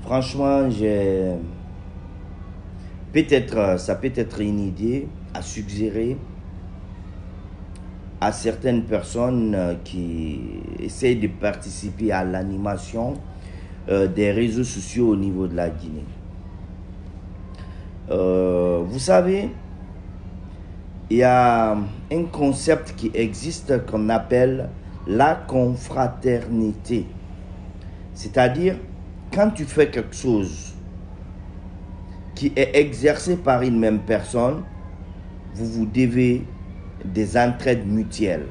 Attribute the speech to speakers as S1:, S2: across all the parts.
S1: Franchement, ça peut être une idée à suggérer à certaines personnes qui essayent de participer à l'animation des réseaux sociaux au niveau de la Guinée. Vous savez, il y a un concept qui existe qu'on appelle la confraternité. C'est-à-dire, quand tu fais quelque chose qui est exercé par une même personne, vous vous devez des entraides mutuelles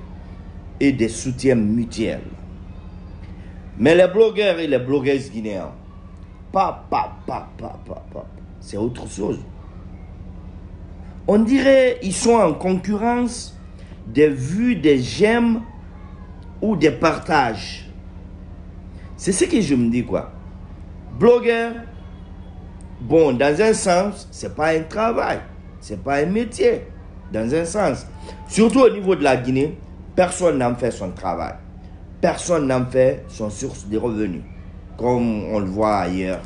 S1: et des soutiens mutuels. Mais les blogueurs et les blogueuses guinéens, c'est autre chose. On dirait qu'ils sont en concurrence des vues, des j'aime ou des partages. C'est ce que je me dis, quoi. Blogueur, bon, dans un sens, c'est pas un travail, c'est pas un métier, dans un sens. Surtout au niveau de la Guinée, personne n'en fait son travail. Personne n'en fait son source de revenus, comme on le voit ailleurs.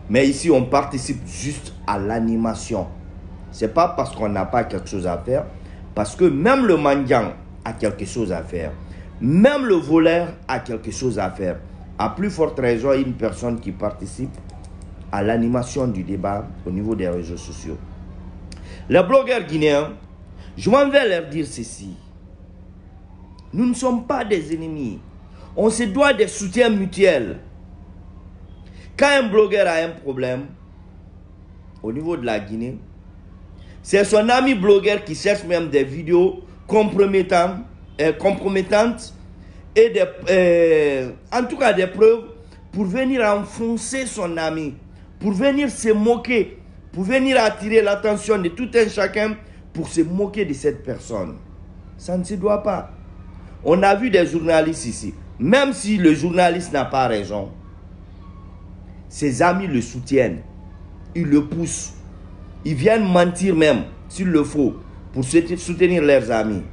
S1: Mais ici, on participe juste à l'animation. C'est pas parce qu'on n'a pas quelque chose à faire, parce que même le mendiant a quelque chose à faire. Même le voleur a quelque chose à faire. À plus forte raison, une personne qui participe à l'animation du débat au niveau des réseaux sociaux. Les blogueurs guinéens, je m'en vais leur dire ceci. Nous ne sommes pas des ennemis. On se doit des soutiens mutuels. Quand un blogueur a un problème au niveau de la Guinée, c'est son ami blogueur qui cherche même des vidéos compromettantes et en tout cas des preuves pour venir enfoncer son ami, pour venir se moquer, pour venir attirer l'attention de tout un chacun pour se moquer de cette personne. Ça ne se doit pas. On a vu des journalistes ici, même si le journaliste n'a pas raison, ses amis le soutiennent, ils le poussent, ils viennent mentir même, s'il le faut, pour soutenir leurs amis.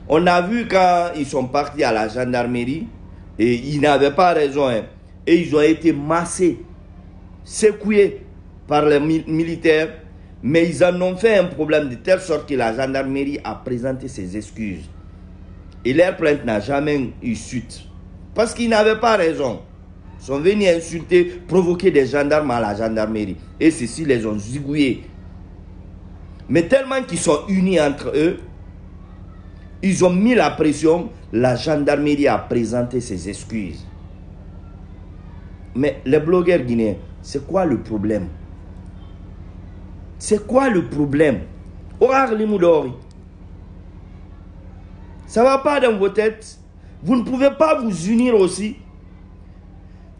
S1: On a vu quand ils sont partis à la gendarmerie, et ils n'avaient pas raison, hein, et ils ont été massés, secoués par les militaires, mais ils en ont fait un problème de telle sorte que la gendarmerie a présenté ses excuses. Et leur plainte n'a jamais eu suite. Parce qu'ils n'avaient pas raison. Ils sont venus insulter, provoquer des gendarmes à la gendarmerie. Et ceux-ci les ont zigouillés. Mais tellement qu'ils sont unis entre eux, ils ont mis la pression, la gendarmerie a présenté ses excuses. Mais les blogueurs guinéens, c'est quoi le problème? C'est quoi le problème? Ça ne va pas dans vos têtes. Vous ne pouvez pas vous unir aussi.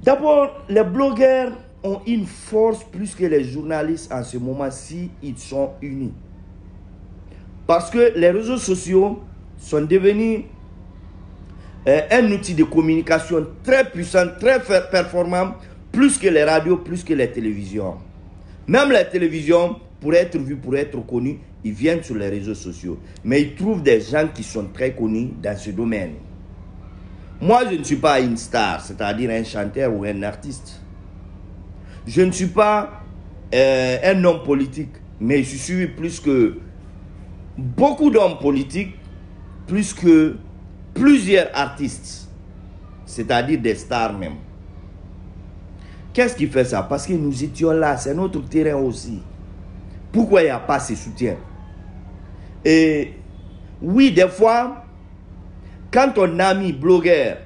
S1: D'abord, les blogueurs ont une force plus que les journalistes en ce moment si ils sont unis. Parce que les réseaux sociaux sont devenus un outil de communication très puissant, très performant, plus que les radios, plus que les télévisions. Même les télévisions, pour être vues, pour être connues, ils viennent sur les réseaux sociaux. Mais ils trouvent des gens qui sont très connus dans ce domaine. Moi, je ne suis pas une star, c'est-à-dire un chanteur ou un artiste. Je ne suis pas un homme politique, mais je suis plus que beaucoup d'hommes politiques, plus que plusieurs artistes, c'est-à-dire des stars même. Qu'est-ce qui fait ça? Parce que nous étions là, c'est notre terrain aussi. Pourquoi il n'y a pas ce soutien? Et oui, des fois, quand ton ami blogueur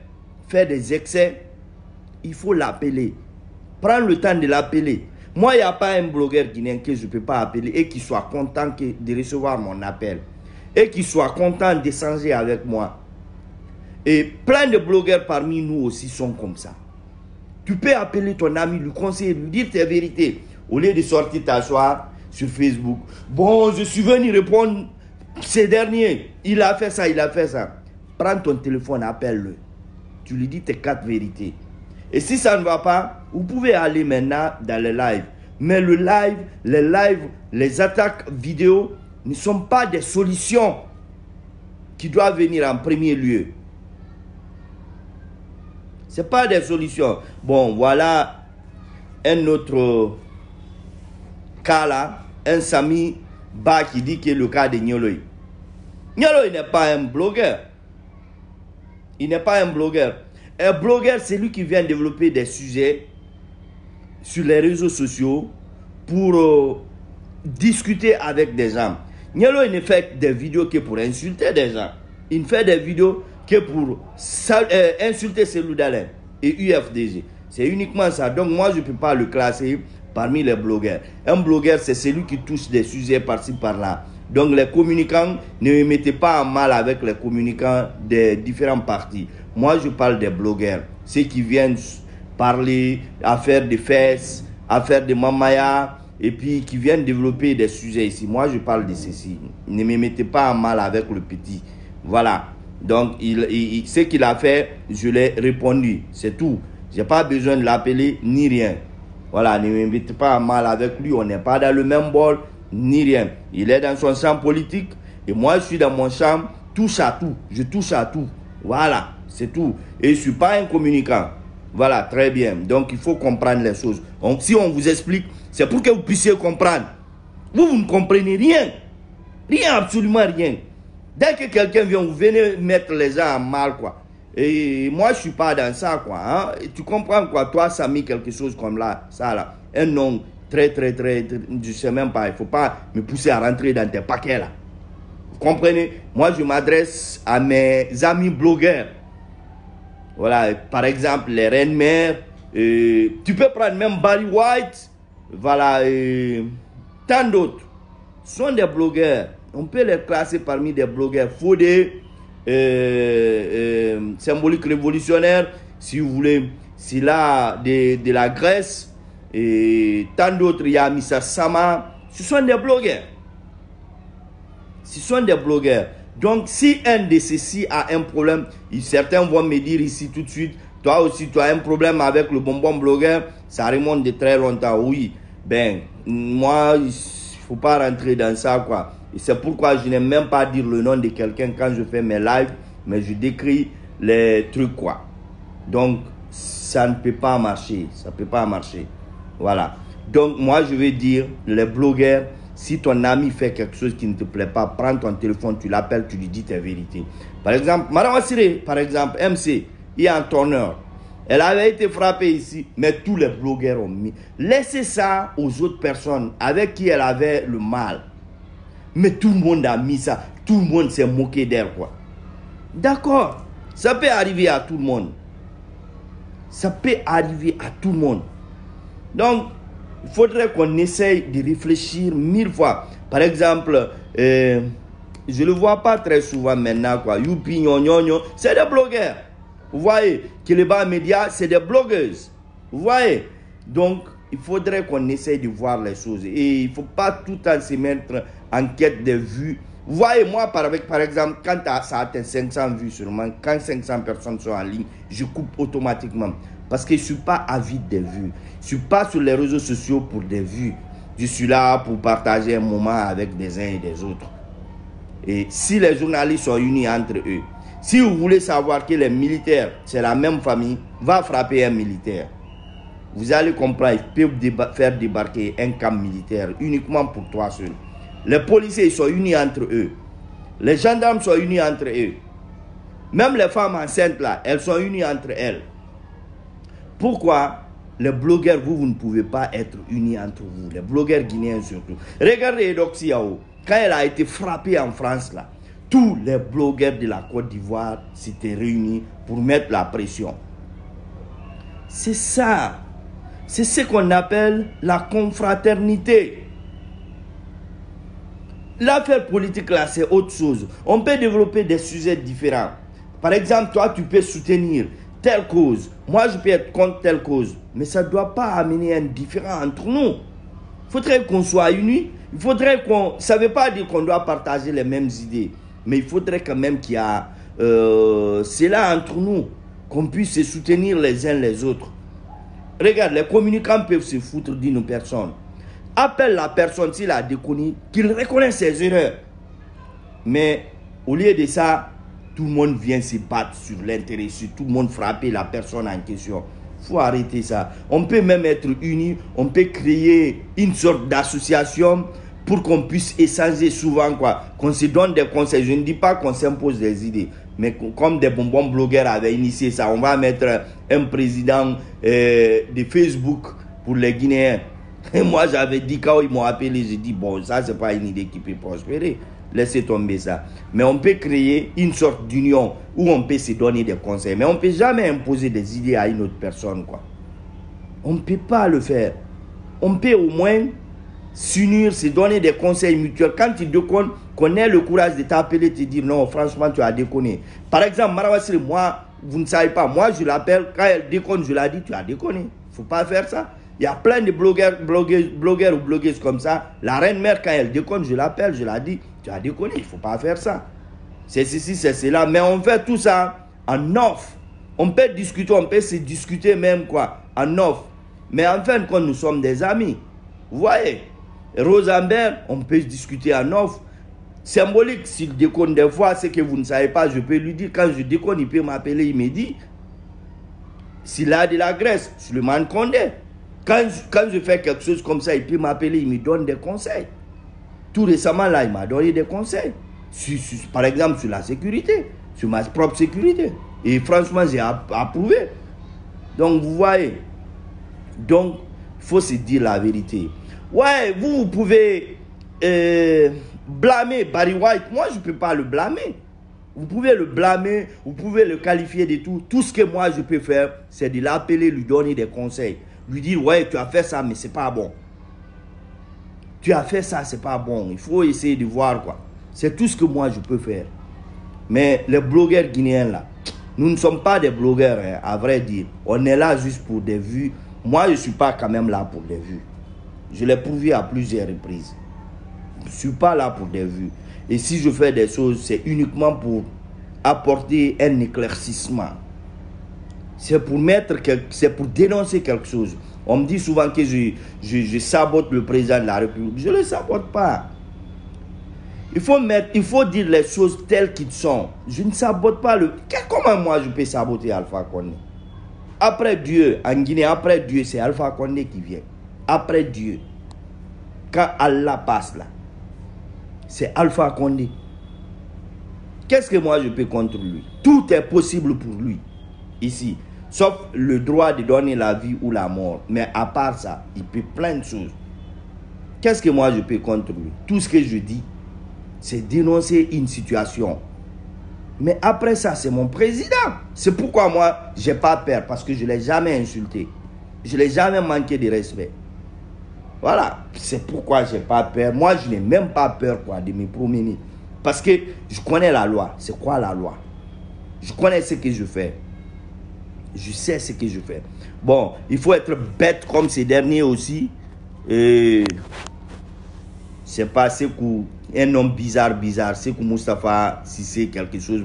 S1: fait des excès, il faut l'appeler. Prends le temps de l'appeler. Moi, il n'y a pas un blogueur guinéen que je ne peux pas appeler et qui soit content de recevoir mon appel. Et qui soit content d'échanger avec moi. Et plein de blogueurs parmi nous aussi sont comme ça. Tu peux appeler ton ami, lui conseiller, lui dire tes vérités. Au lieu de sortir t'asseoir sur Facebook. Bon, je suis venu répondre ces derniers. Il a fait ça, il a fait ça. Prends ton téléphone, appelle-le. Tu lui dis tes 4 vérités. Et si ça ne va pas, vous pouvez aller maintenant dans le live. Mais le live, les attaques vidéo ne sont pas des solutions qui doivent venir en premier lieu. Ce n'est pas des solutions. Bon, voilà un autre cas là. Un Sami Ba qui dit que le cas de Nyoloy. Nyoloy n'est pas un blogueur. Il n'est pas un blogueur. Un blogueur, c'est lui qui vient développer des sujets sur les réseaux sociaux pour discuter avec des gens. Nyolo, il ne fait des vidéos que pour insulter des gens. Il ne fait des vidéos que pour insulter Cellou Dalein et UFDG. C'est uniquement ça. Donc moi, je ne peux pas le classer parmi les blogueurs. Un blogueur, c'est celui qui touche des sujets par-ci, par-là. Donc les communicants, ne me mettez pas en mal avec les communicants des différents partis. Moi, je parle des blogueurs. Ceux qui viennent parler, à faire des fesses, à faire des mamaya, et puis qui viennent développer des sujets ici. Moi, je parle de ceci. Ne me mettez pas en mal avec le petit. Voilà. Donc, ce qu'il a fait, je l'ai répondu. C'est tout. Je n'ai pas besoin de l'appeler ni rien. Voilà, ne me mettez pas en mal avec lui. On n'est pas dans le même bol, ni rien. Il est dans son champ politique. Et moi, je suis dans mon champ, touche à tout. Je touche à tout. Voilà, c'est tout. Et je ne suis pas un communicant. Voilà, très bien. Donc, il faut comprendre les choses. Si on vous explique, c'est pour que vous puissiez comprendre. Vous ne comprenez rien. Rien, absolument rien. Dès que quelqu'un vient, vous venez mettre les gens en mal, quoi. Et moi, je ne suis pas dans ça, quoi. Hein? Et tu comprends, quoi. Toi, ça a mis quelque chose comme là, ça, là. Un nom très, je ne sais même pas. Il ne faut pas me pousser à rentrer dans tes paquets, là. Vous comprenez? Moi, je m'adresse à mes amis blogueurs. Voilà, par exemple, les Reines-Mères. Tu peux prendre même Barry White. Voilà, tant d'autres. Ce sont des blogueurs. On peut les classer parmi des blogueurs. Fodé, symbolique révolutionnaire, si vous voulez. C'est là de la Grèce. Et tant d'autres. Il y a Missa Sama. Ce sont des blogueurs. Ce sont des blogueurs. Donc, si un de ceux-ci a un problème, certains vont me dire ici tout de suite, toi aussi, tu as un problème avec le bonbon blogueur, ça remonte de très longtemps. Oui, ben, moi, il ne faut pas rentrer dans ça, quoi. Et c'est pourquoi je n'aime même pas dire le nom de quelqu'un quand je fais mes lives, mais je décris les trucs, quoi. Donc, ça ne peut pas marcher. Ça ne peut pas marcher. Voilà. Donc, moi, je vais dire, les blogueurs, si ton ami fait quelque chose qui ne te plaît pas, prends ton téléphone, tu l'appelles, tu lui dis tes vérités. Par exemple, Madame Assiré, par exemple, MC, il y a un tourneur. Elle avait été frappée ici, mais tous les blogueurs ont mis. Laissez ça aux autres personnes avec qui elle avait le mal. Mais tout le monde a mis ça. Tout le monde s'est moqué d'elle, quoi. D'accord. Ça peut arriver à tout le monde. Ça peut arriver à tout le monde. Donc, il faudrait qu'on essaye de réfléchir 1000 fois. Par exemple, je ne le vois pas très souvent maintenant, quoi. Youpi, Nyonyonyo, c'est des blogueurs. Vous voyez, Keleba Media, c'est des blogueuses. Vous voyez. Donc, il faudrait qu'on essaye de voir les choses. Et il ne faut pas tout le temps se mettre en quête de vues. Vous voyez, moi, par exemple, quand ça atteint 500 vues seulement, quand 500 personnes sont en ligne, je coupe automatiquement. Parce que je ne suis pas avide des vues. Je ne suis pas sur les réseaux sociaux pour des vues. Je suis là pour partager un moment avec des uns et des autres. Et si les journalistes sont unis entre eux, si vous voulez savoir que les militaires, c'est la même famille, va frapper un militaire. Vous allez comprendre, ils peuvent faire débarquer un camp militaire uniquement pour toi seul. Les policiers, ils sont unis entre eux. Les gendarmes sont unis entre eux. Même les femmes enceintes là, elles sont unies entre elles. Pourquoi les blogueurs, vous ne pouvez pas être unis entre vous? Les blogueurs guinéens surtout. Regardez Edoxy Yao, quand elle a été frappée en France là, tous les blogueurs de la Côte d'Ivoire s'étaient réunis pour mettre la pression. C'est ça. C'est ce qu'on appelle la confraternité. L'affaire politique là, c'est autre chose. On peut développer des sujets différents. Par exemple, toi, tu peux soutenir telle cause. Moi, je peux être contre telle cause. Mais ça ne doit pas amener un différent entre nous. Il faudrait qu'on soit unis. Il faudrait qu'on... Ça ne veut pas dire qu'on doit partager les mêmes idées. Mais il faudrait quand même qu'il y a... c'est là entre nous. Qu'on puisse se soutenir les uns les autres. Regarde, les communicants peuvent se foutre d'une personne. Appelle la personne s'il a déconné, qu'il reconnaisse ses erreurs. Mais au lieu de ça, tout le monde vient se battre sur l'intérêt, sur tout le monde frapper la personne en question. Il faut arrêter ça. On peut même être unis, on peut créer une sorte d'association pour qu'on puisse échanger souvent, quoi. Qu'on se donne des conseils. Je ne dis pas qu'on s'impose des idées, mais comme des bonbons blogueurs avaient initié ça, on va mettre un président de Facebook pour les Guinéens. Et moi, j'avais dit, quand ils m'ont appelé, j'ai dit, bon, ça, c'est pas une idée qui peut prospérer. Laissez tomber ça. Mais on peut créer une sorte d'union où on peut se donner des conseils. Mais on ne peut jamais imposer des idées à une autre personne, quoi. On ne peut pas le faire. On peut au moins s'unir, se donner des conseils mutuels. Quand tu déconnes, qu'on ait le courage de t'appeler, te dire, non, franchement, tu as déconné. Par exemple, Marawasiri, moi, vous ne savez pas, moi, je l'appelle, quand elle déconne, je la dis, tu as déconné. Il ne faut pas faire ça. Il y a plein de blogueurs ou blogueuses comme ça. La reine mère, quand elle déconne, je l'appelle, je la dis, tu as déconné, il ne faut pas faire ça. C'est ceci, c'est cela. Mais on fait tout ça en off. On peut discuter, on peut se discuter même, quoi, en off. Mais en fin de compte, nous sommes des amis. Vous voyez, Rosenberg, on peut discuter en off. Symbolique, s'il déconne des fois, c'est que vous ne savez pas, je peux lui dire, quand je déconne, il peut m'appeler, il me dit, s'il a de la graisse, Suleiman Condé. Quand je fais quelque chose comme ça, il peut m'appeler, il me donne des conseils. Tout récemment, là, il m'a donné des conseils. Par exemple, sur la sécurité, sur ma propre sécurité. Et franchement, j'ai approuvé. Donc, vous voyez. Donc, il faut se dire la vérité. Ouais, vous pouvez blâmer Barry White. Moi, je ne peux pas le blâmer. Vous pouvez le blâmer, vous pouvez le qualifier de tout. Tout ce que moi, je peux faire, c'est de l'appeler, lui donner des conseils. Lui dire, ouais, tu as fait ça, mais c'est pas bon. Tu as fait ça, c'est pas bon. Il faut essayer de voir, quoi. C'est tout ce que moi, je peux faire. Mais les blogueurs guinéens, là, nous ne sommes pas des blogueurs, hein, à vrai dire. On est là juste pour des vues. Moi, je ne suis pas quand même là pour des vues. Je l'ai prouvé à plusieurs reprises. Je ne suis pas là pour des vues. Et si je fais des choses, c'est uniquement pour apporter un éclaircissement. C'est pour dénoncer quelque chose. On me dit souvent que je sabote le président de la République. Je ne le sabote pas. Il faut dire les choses telles qu'elles sont. Je ne sabote pas le... Comment moi je peux saboter Alpha Condé? Après Dieu, en Guinée, après Dieu, c'est Alpha Condé qui vient. Après Dieu. Quand Allah passe là, c'est Alpha Condé. Qu'est-ce que moi je peux contre lui? Tout est possible pour lui, ici. Sauf le droit de donner la vie ou la mort. Mais à part ça, il peut plein de choses. Qu'est-ce que moi je peux contre lui? Tout ce que je dis, c'est dénoncer une situation. Mais après ça, c'est mon président. C'est pourquoi moi, je n'ai pas peur. Parce que je ne l'ai jamais insulté. Je ne l'ai jamais manqué de respect. Voilà. C'est pourquoi je n'ai pas peur. Moi, je n'ai même pas peur, quoi, de me promener. Parce que je connais la loi. C'est quoi la loi? Je connais ce que je fais. Je sais ce que je fais. Bon, il faut être bête comme ces derniers aussi. C'est pas un homme bizarre. C'est comme Moustapha Cissé, quelque chose,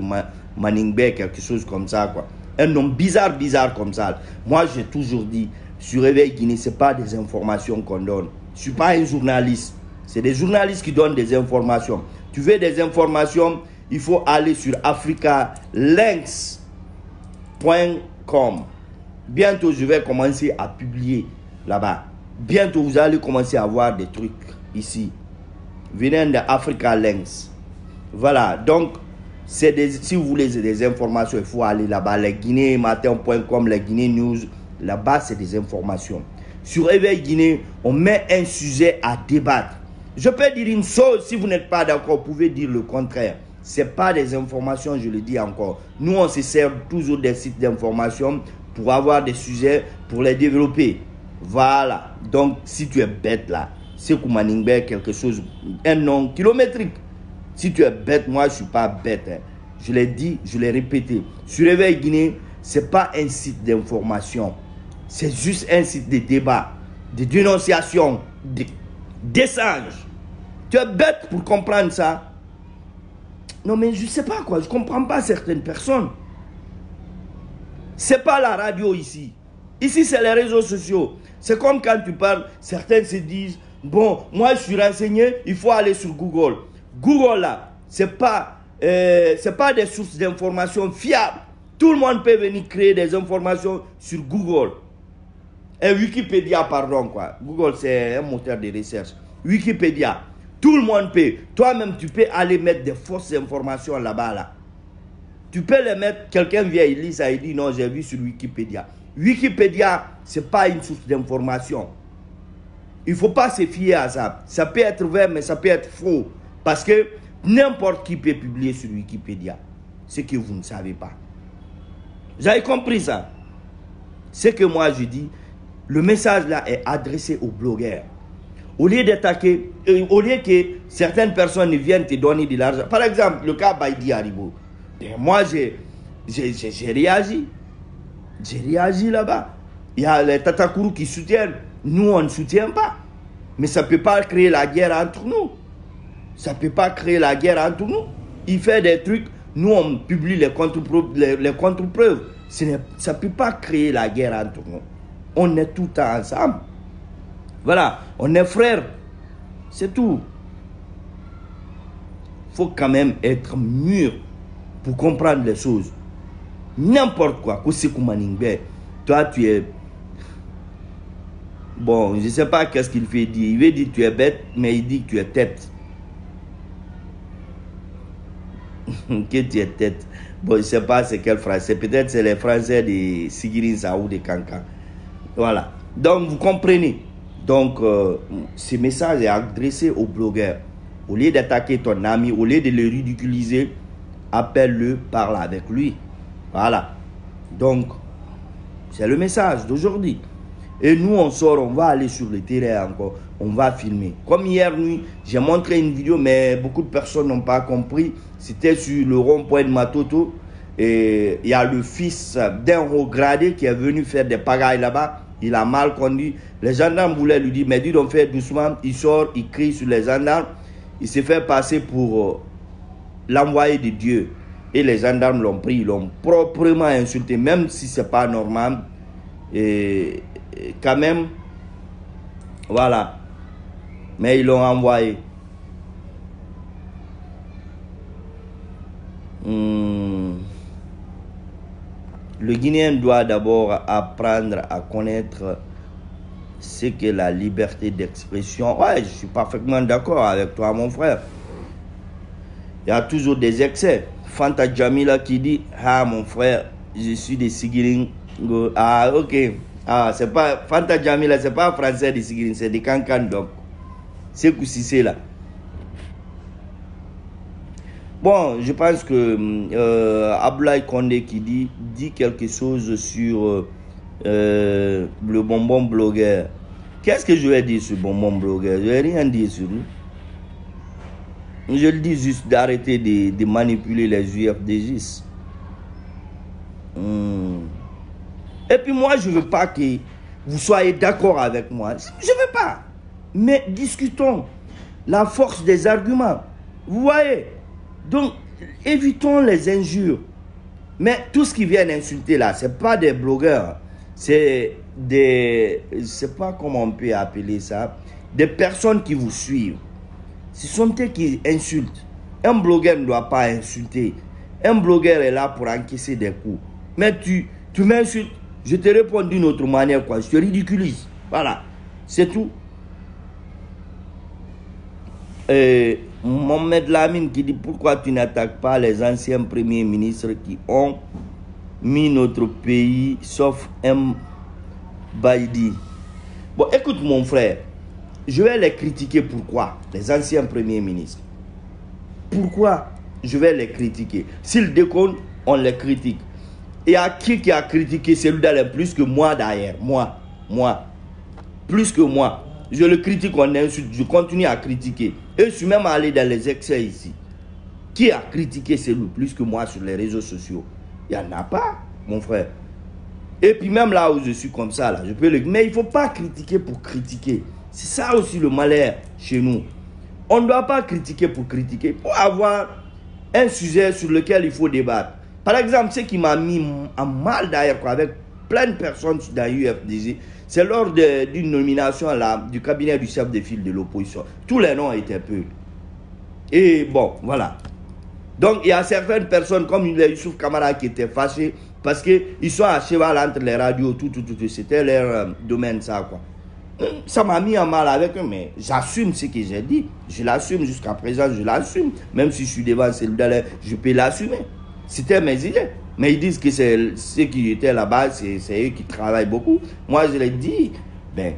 S1: Maningbe, quelque chose comme ça, quoi. Un homme bizarre comme ça. Moi, j'ai toujours dit, sur Réveil Guinée, ce n'est pas des informations qu'on donne. Je ne suis pas un journaliste. C'est des journalistes qui donnent des informations. Tu veux des informations, il faut aller sur africalinks.com. Bientôt, je vais commencer à publier là-bas. Bientôt, vous allez commencer à voir des trucs ici. Venant de Africa Links. Voilà, donc, si vous voulez des informations, il faut aller là-bas. Les guinéematin.com, les Guinée News, là-bas, c'est des informations. Sur Réveil Guinée, on met un sujet à débattre. Je peux dire une chose, si vous n'êtes pas d'accord, vous pouvez dire le contraire. Ce n'est pas des informations, je le dis encore. Nous, on se sert toujours des sites d'information pour avoir des sujets, pour les développer. Voilà. Donc, si tu es bête là, c'est Koumaningbe, quelque chose, un nom kilométrique. Si tu es bête, moi, je ne suis pas bête. Hein. Je l'ai dit, je l'ai répété. Sur Réveil Guinée, ce n'est pas un site d'information. C'est juste un site de débat, de dénonciation, d'échange. Tu es bête pour comprendre ça. Non, mais je ne sais pas quoi. Je ne comprends pas certaines personnes. Ce n'est pas la radio ici. Ici, c'est les réseaux sociaux. C'est comme quand tu parles, certains se disent, bon, moi je suis renseigné, il faut aller sur Google. Google là, ce n'est pas c'est pas des sources d'informations fiables. Tout le monde peut venir créer des informations sur Google. Et Wikipédia, pardon, quoi. Google, c'est un moteur de recherche. Wikipédia. Tout le monde peut. Toi-même, tu peux aller mettre des fausses informations là-bas, là. Tu peux les mettre, quelqu'un vient, il lit ça, il dit non, j'ai vu sur Wikipédia. Wikipédia, ce n'est pas une source d'information. Il ne faut pas se fier à ça. Ça peut être vrai, mais ça peut être faux. Parce que n'importe qui peut publier sur Wikipédia. Ce que vous ne savez pas. Vous avez compris ça? Ce que moi je dis, le message là est adressé aux blogueurs. Au lieu d'attaquer, au lieu que certaines personnes viennent te donner de l'argent. Par exemple, le cas Baïdi Haribo. Moi, j'ai réagi. J'ai réagi là-bas. Il y a les Tatakourou qui soutiennent. Nous, on ne soutient pas. Mais ça ne peut pas créer la guerre entre nous. Ça ne peut pas créer la guerre entre nous. Il fait des trucs. Nous, on publie les contre-preuves. Ça ne peut pas créer la guerre entre nous. On est tout le temps ensemble. Voilà. On est frères. C'est tout. Il faut quand même être mûr pour comprendre les choses. N'importe quoi. Toi, tu es... Bon, je ne sais pas qu'est-ce qu'il fait dire. Il veut dire que tu es bête, mais il dit que tu es tête. Que tu es tête. Bon, je ne sais pas c'est quel français. Peut-être c'est les Français de Sigirinsa ou de Kankan. Voilà. Donc, vous comprenez. Donc, ce message est adressé aux blogueurs. Au lieu d'attaquer ton ami, au lieu de le ridiculiser, appelle-le, parle avec lui. Voilà. Donc, c'est le message d'aujourd'hui. Et nous, on sort, on va aller sur le terrain encore. On va filmer. Comme hier nuit, j'ai montré une vidéo, mais beaucoup de personnes n'ont pas compris. C'était sur le rond-point de Matoto. Et il y a le fils d'un haut gradé qui est venu faire des pagailles là-bas. Il a mal conduit. Les gendarmes voulaient lui dire, mais dis donc, fais doucement. Il sort, il crie sur les gendarmes. Il s'est fait passer pour l'envoyé de Dieu. Et les gendarmes l'ont pris, ils l'ont proprement insulté, même si ce n'est pas normal. Et quand même, voilà. Mais ils l'ont envoyé. Le Guinéen doit d'abord apprendre à connaître ce qu'est la liberté d'expression. Ouais, je suis parfaitement d'accord avec toi, mon frère. Il y a toujours des excès. Fanta Jamila qui dit, ah mon frère, je suis de Sigiringo. Ah ok. Ah, c'est pas Fanta Jamila, c'est pas français de Sigiringo, c'est de Kankan donc. C'est Koussissé là. Bon, je pense que Abdoulaye Condé qui dit quelque chose sur le bonbon blogueur. Qu'est-ce que je vais dire sur bonbon blogueur? Je vais rien dire sur lui. Je le dis juste d'arrêter de manipuler les UFDJ. Et puis moi, je ne veux pas que vous soyez d'accord avec moi. Je ne veux pas. Mais discutons la force des arguments. Vous voyez? Donc, évitons les injures. Mais tout ce qui vient insulter là, ce n'est pas des blogueurs. C'est des... Je ne sais pas comment on peut appeler ça. Des personnes qui vous suivent. Ce sont eux qui insultent. Un blogueur ne doit pas insulter. Un blogueur est là pour encaisser des coups. Mais tu m'insultes, je te réponds d'une autre manière, quoi. Je te ridiculise. Voilà. C'est tout. Et Mohamed Lamine qui dit pourquoi tu n'attaques pas les anciens premiers ministres qui ont mis notre pays, sauf M. Baïdi. Bon, écoute mon frère. Je vais les critiquer. Pourquoi? Les anciens premiers ministres. Pourquoi je vais les critiquer? S'ils déconnent, on les critique. Et à qui a critiqué celui-là plus que moi d'ailleurs? Moi. Plus que moi. Je le critique, on insulte. Je continue à critiquer. Et je suis même allé dans les excès ici. Qui a critiqué celui plus que moi sur les réseaux sociaux? Il n'y en a pas, mon frère. Et puis même là où je suis comme ça, là, je peux le... Mais il ne faut pas critiquer pour critiquer. C'est ça aussi le malheur chez nous. On ne doit pas critiquer pour critiquer. Pour avoir un sujet sur lequel il faut débattre. Par exemple, ce qui m'a mis en mal d'ailleurs avec plein de personnes dans l'UFDG, c'est lors d'une nomination là, du cabinet du chef de file de l'opposition. Tous les noms étaient peu. Et bon, voilà. Donc, il y a certaines personnes, comme Youssouf Kamara, qui étaient fâchés parce qu'ils sont à cheval entre les radios, tout. C'était leur domaine, ça, quoi. Ça m'a mis en mal avec eux, mais j'assume ce que j'ai dit. Je l'assume jusqu'à présent, je l'assume. Même si je suis devant celui-là, je peux l'assumer. C'était mes idées. Mais ils disent que c'est ceux qui étaient là-bas, c'est eux qui travaillent beaucoup. Moi, je l'ai dit, ben,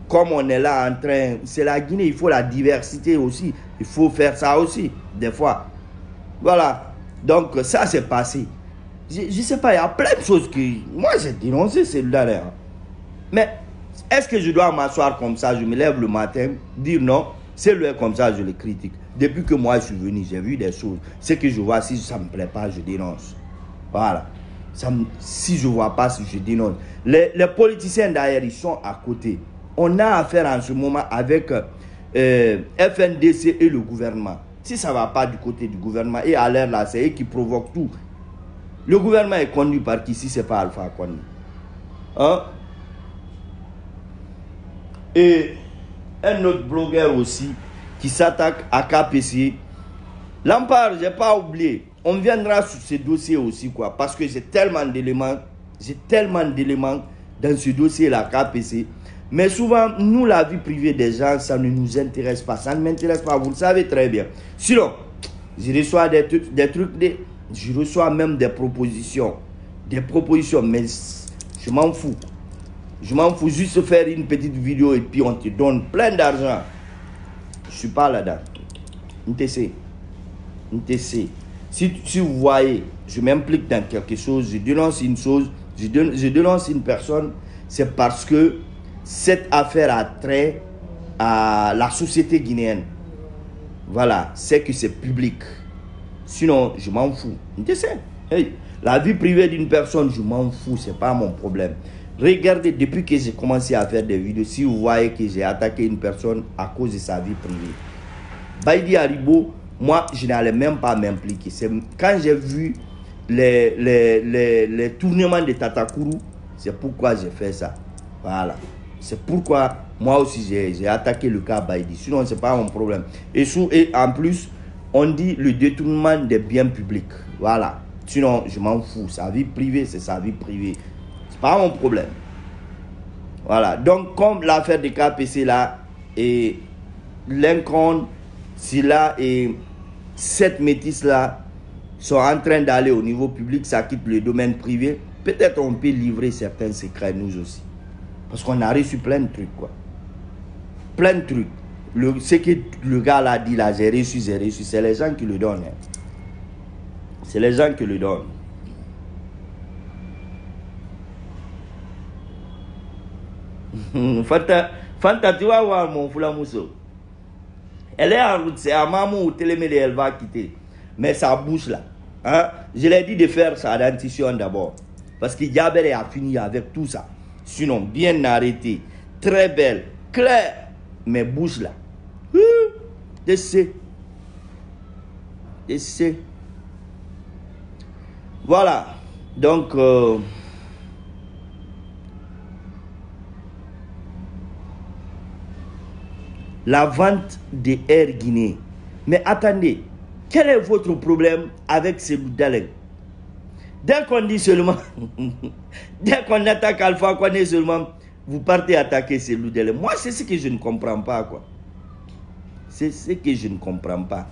S1: comme on est là en train, c'est la Guinée, il faut la diversité aussi. Il faut faire ça aussi, des fois. Voilà. Donc, ça, c'est passé. Je ne sais pas, il y a plein de choses que... Moi, j'ai dénoncé celui-là. Mais... est-ce que je dois m'asseoir comme ça, je me lève le matin, dire non, c'est lui comme ça, je le critique. Depuis que moi je suis venu, j'ai vu des choses. Ce que je vois, si ça ne me plaît pas, je dénonce. Voilà. Si je ne vois pas, je dénonce. Les politiciens d'ailleurs, ils sont à côté. On a affaire en ce moment avec FNDC et le gouvernement. Si ça ne va pas du côté du gouvernement, et à l'air là, c'est eux qui provoquent tout. Le gouvernement est conduit par qui si ce n'est pas Alpha Condé? Hein? Et un autre blogueur aussi qui s'attaque à KPC. Lampard, je n'ai pas oublié. On viendra sur ce dossier aussi, quoi. Parce que j'ai tellement d'éléments dans ce dossier-là, KPC. Mais souvent, nous, la vie privée des gens, ça ne nous intéresse pas. Ça ne m'intéresse pas, vous le savez très bien. Sinon, je reçois des trucs, je reçois même des propositions. Mais je m'en fous. Je m'en fous, juste faire une petite vidéo et puis on te donne plein d'argent. Je ne suis pas là-dedans. Si vous voyez, je m'implique dans quelque chose, je dénonce une chose, je dénonce une personne, c'est parce que cette affaire a trait à la société guinéenne. Voilà, c'est que c'est public. Sinon, je m'en fous. Hey, la vie privée d'une personne, je m'en fous, ce n'est pas mon problème. Regardez, depuis que j'ai commencé à faire des vidéos, si vous voyez que j'ai attaqué une personne à cause de sa vie privée. Baïdi Haribo, moi, je n'allais même pas m'impliquer. C'est quand j'ai vu les tournements de Tatakourou, c'est pourquoi j'ai fait ça. Voilà. C'est pourquoi moi aussi j'ai attaqué le cas Baïdi. Sinon, ce n'est pas mon problème. Et en plus, on dit le détournement des biens publics. Voilà. Sinon, je m'en fous. Sa vie privée, c'est sa vie privée. Pas mon problème. Voilà. Donc, comme l'affaire de KPC là, et Lincoln, Silla et cette métis là sont en train d'aller au niveau public, ça quitte le domaine privé, peut-être on peut livrer certains secrets nous aussi. Parce qu'on a reçu plein de trucs, quoi. Plein de trucs. Ce que le gars l'a dit là, j'ai reçu. C'est les gens qui le donnent. Hein. C'est les gens qui le donnent. Fanta, tu vas voir mon Foulamousso. Elle est en route, c'est à Mamou ou Télémélé, elle va quitter. Mais ça bouge là. Hein? Je l'ai dit de faire sa dentition d'abord. Parce que Diabere a fini avec tout ça. Sinon, bien arrêté, très belle, claire, mais bouge là. Décès. Voilà. Donc, la vente de Air Guinée. Mais attendez, quel est votre problème avec ces Daleng? Dès qu'on dit seulement, dès qu'on attaque Alpha Condé seulement, vous partez attaquer ces Daleng. Moi, c'est ce que je ne comprends pas, quoi. C'est ce que je ne comprends pas.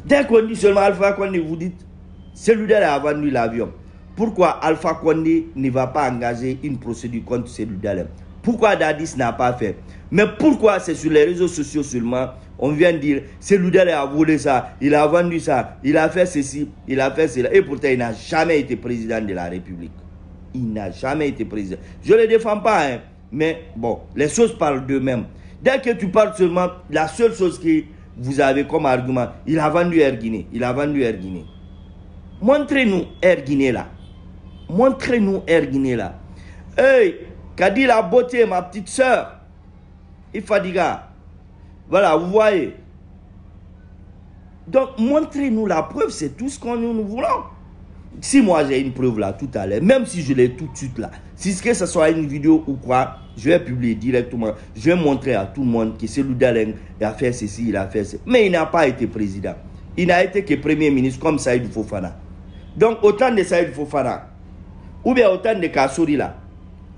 S1: Dès qu'on dit seulement Alpha Condé, vous dites, celui-là a vendu l'avion. Pourquoi Alpha Condé ne va pas engager une procédure contre celui-là? Pourquoi Dadis n'a pas fait? Mais pourquoi c'est sur les réseaux sociaux seulement on vient dire celui-là a volé ça, il a vendu ça, il a fait ceci, il a fait cela. Et pourtant il n'a jamais été président de la République. Il n'a jamais été président. Je ne le défends pas, hein, mais bon, les choses parlent d'eux-mêmes. Dès que tu parles seulement, la seule chose que vous avez comme argument, il a vendu Air Guinée. Il a vendu Air Guinée. Montrez-nous Air Guinée là. Montrez-nous Air Guinée là. Hey, qu'a dit la beauté, ma petite soeur? Ifadiga. Voilà, vous voyez. Donc, montrez-nous la preuve, c'est tout ce que nous voulons. Si moi j'ai une preuve là tout à l'heure, même si je l'ai tout de suite là, si ce que ce soit une vidéo ou quoi, je vais publier directement. Je vais montrer à tout le monde que c'est Daleng, il a fait ceci, il a fait ceci. Mais il n'a pas été président. il n'a été que Premier ministre comme Saïd Fofana. Donc, autant de Saïd Fofana, ou bien autant de Kassouri là,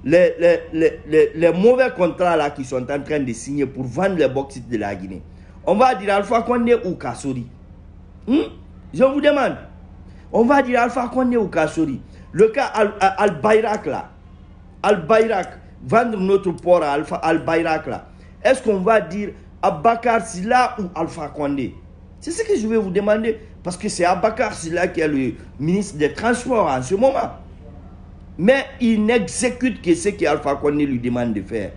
S1: les mauvais contrats là qui sont en train de signer pour vendre les bauxites de la Guinée, on va dire Alpha Condé ou Kassouri. Je vous demande. On va dire Alpha Condé ou Kassouri. Le cas Al-Bayrak là. Al-Bayrak. Vendre notre port à Al-Bayrak là. Est-ce qu'on va dire Abakar Silla ou Alpha Condé? C'est ce que je vais vous demander. Parce que c'est Abakar Silla qui est le ministre des Transports en ce moment. Mais il n'exécute que ce que Alpha Condé lui demande de faire.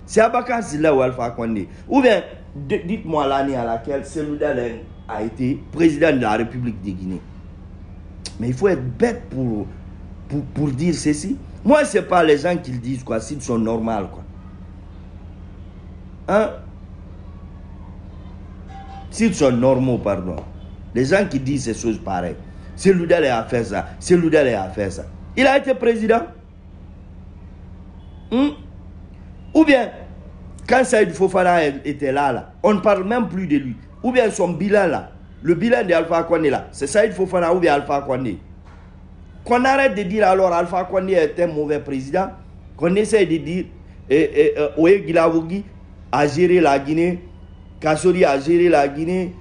S1: C'est Abakar Silla ou Alpha Condé. Ou bien, dites-moi l'année à laquelle Cellou Dalein a été président de la République de Guinée. Mais il faut être bête pour dire ceci. Moi, ce n'est pas les gens qui le disent, quoi, s'ils sont normaux, quoi. Hein? S'ils sont normaux, pardon. Les gens qui disent ces choses pareilles. Cellou Dalein a fait ça. Cellou Dalein a fait ça. Il a été président. Ou bien, quand Saïd Fofana était là, on ne parle même plus de lui. Ou bien son bilan là, le bilan d'Alpha Condé là, c'est Saïd Fofana ou bien Alpha Condé. Qu'on arrête de dire alors Alpha Condé est un mauvais président, qu'on essaie de dire Oye Guilavogui a géré la Guinée, Kassouri a géré la Guinée,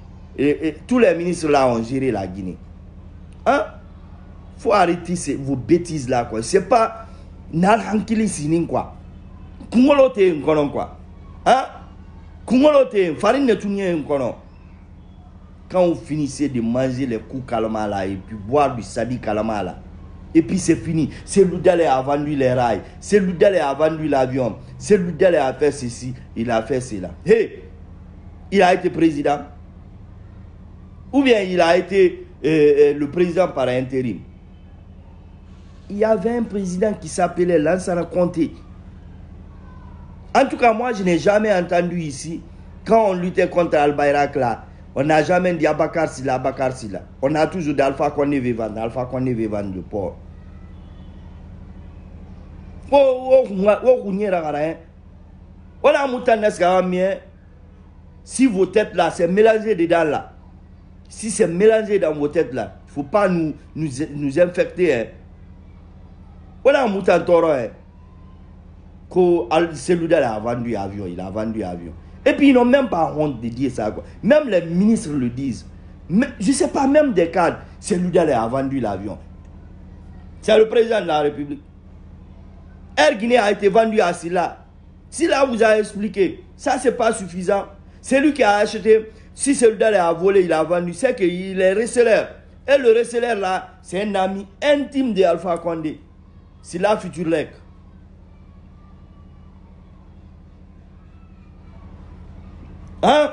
S1: tous les ministres là ont géré la Guinée. Hein? Faut arrêter vos bêtises là, quoi. C'est pas Nalhankili Sinin, quoi. Kungolote Nkonon, quoi. Hein? Kungolote, farine de Tounien Nkonon. Quand vous finissez de manger les coups calma là et puis boire du sadi calma là, et puis c'est fini. Cellou Dalein a vendu les rails, Cellou Dalein a vendu l'avion, Cellou Dalein a fait ceci, il a fait cela. Hey, il a été président. Ou bien il a été le président par intérim. Il y avait un président qui s'appelait Lansana Conté. En tout cas, moi, je n'ai jamais entendu ici, quand on luttait contre Al-Bayrak là, on n'a jamais dit Abakar Silla, Abakar Silla. On a toujours dit Alpha Condé veut vendre, Alpha Condé veut vendre le port. Si vos têtes là, c'est mélangé dedans là. Si c'est mélangé dans vos têtes là, il ne faut pas nous infecter. Hein. On a mouton toro. Que Cellou Dalein a vendu avion, il a vendu avion. Et puis ils n'ont même pas honte de dire ça, quoi. Même les ministres le disent. Mais, je ne sais pas, même des cadres, Cellou Dalein a vendu l'avion. C'est le président de la République. Air Guinée a été vendu à Silla. Silla vous a expliqué. Ça, c'est pas suffisant. C'est lui qui a acheté. Si Cellou Dalein a volé, il a vendu. C'est qu'il est receleur. Et le receleur là, c'est un ami intime de Alpha Condé. Silla Futurlec. Hein?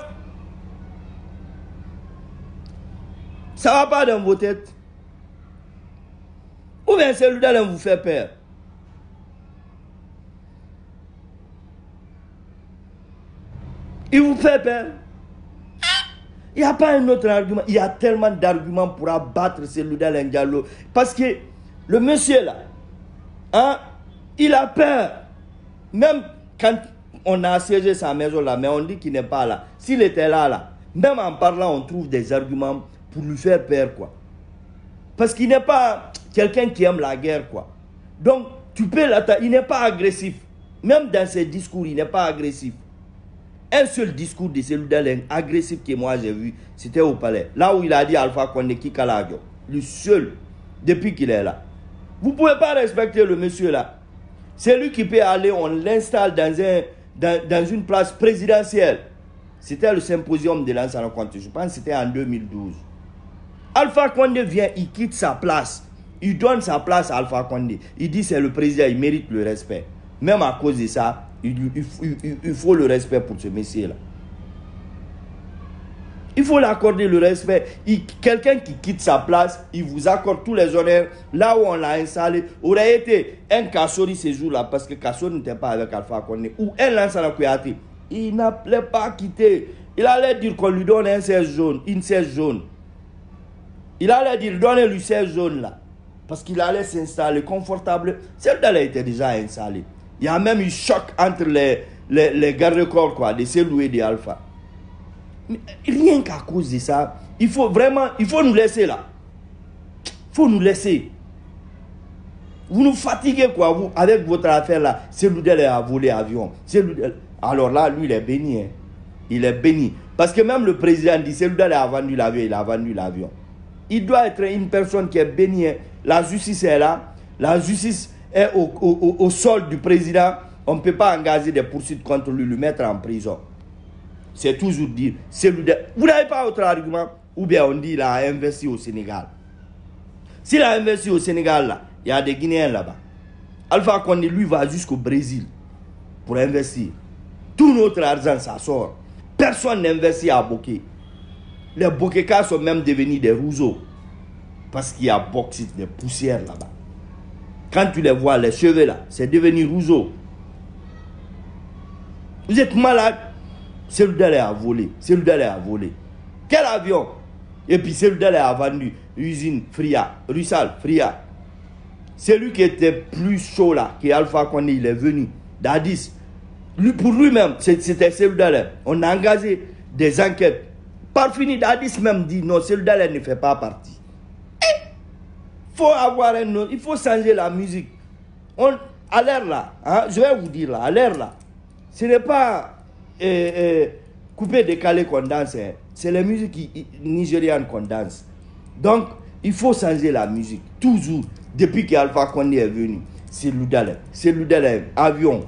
S1: Ça va pas dans vos têtes. Ou bien Cellou Dalein vous fait peur. Il vous fait peur. Il n'y a pas un autre argument. Il y a tellement d'arguments pour abattre Cellou Dalein Diallo. Parce que le monsieur là, hein, il a peur. Même quand on a assiégé sa maison là, mais on dit qu'il n'est pas là. S'il était là, même en parlant, on trouve des arguments pour lui faire peur, quoi. Parce qu'il n'est pas quelqu'un qui aime la guerre, quoi. Donc, tu peux l'attaquer. Il n'est pas agressif. Même dans ses discours, il n'est pas agressif. Un seul discours de Cellou Dalein agressif que moi j'ai vu, c'était au palais. Là où il a dit Alpha Condé Kikaladio. Le seul, depuis qu'il est là. Vous ne pouvez pas respecter le monsieur là. C'est lui qui peut aller, on l'installe dans une place présidentielle. C'était le symposium de Lansana Conté. Je pense que c'était en 2012. Alpha Condé vient, il quitte sa place. Il donne sa place à Alpha Condé. Il dit c'est le président, il mérite le respect. Même à cause de ça, il faut le respect pour ce monsieur-là. Il faut l'accorder le respect. Quelqu'un qui quitte sa place, il vous accorde tous les honneurs. Là où on l'a installé, aurait été un Kassouri ce jour-là, parce que Kassouri n'était pas avec Alpha Condé, ou un Lansana Kouyaté. Il n'appelait pas quitter. Il allait dire qu'on lui donne une siège jaune. Il allait dire, donnez-lui 16 zones là. Parce qu'il allait s'installer confortable. Celle-là était déjà installée. Il y a même eu choc entre les gardes-corps, quoi, de Cellou et de Alpha. Mais rien qu'à cause de ça, il faut vraiment, il faut nous laisser là. Il faut nous laisser. Vous nous fatiguez quoi, vous, avec votre affaire là. Seloudel a volé l'avion. Alors là, lui, il est béni. Hein. Il est béni. Parce que même le président dit, Seloudel a vendu l'avion, il a vendu l'avion. Il doit être une personne qui est bénie. Hein. La justice est là. La justice est au sol du président. On ne peut pas engager des poursuites contre lui, le mettre en prison. C'est toujours dire, vous n'avez pas autre argument, ou bien on dit qu'il a investi au Sénégal. S'il a investi au Sénégal, là, il y a des Guinéens là-bas. Alpha Condé, lui, va jusqu'au Brésil pour investir. Tout notre argent, ça sort. Personne n'investit à Bokeh. Les Bokékas sont même devenus des rousseaux. Parce qu'il y a bauxite, des poussières là-bas. Quand tu les vois, les cheveux là, c'est devenu rousseau. Vous êtes malade. Seloudel a volé. Seloudel a volé. Quel avion? Et puis Seloudel a vendu usine Fria, Russal, Fria. Celui qui était plus chaud là, qui Alpha Condé, il est venu d'Addis. Pour lui-même, c'était Seloudel. On a engagé des enquêtes. Par fini, d'Addis même dit non, Seloudel ne fait pas partie. Faut avoir un autre, il faut changer la musique. À l'air là, hein, je vais vous dire là, à l'air là, ce n'est pas coupé, décalé qu'on danse. Hein. C'est la musique nigériane qu'on danse. Donc, il faut changer la musique. Toujours, depuis qu'Alpha Condé est venu. C'est Seloudel, avion,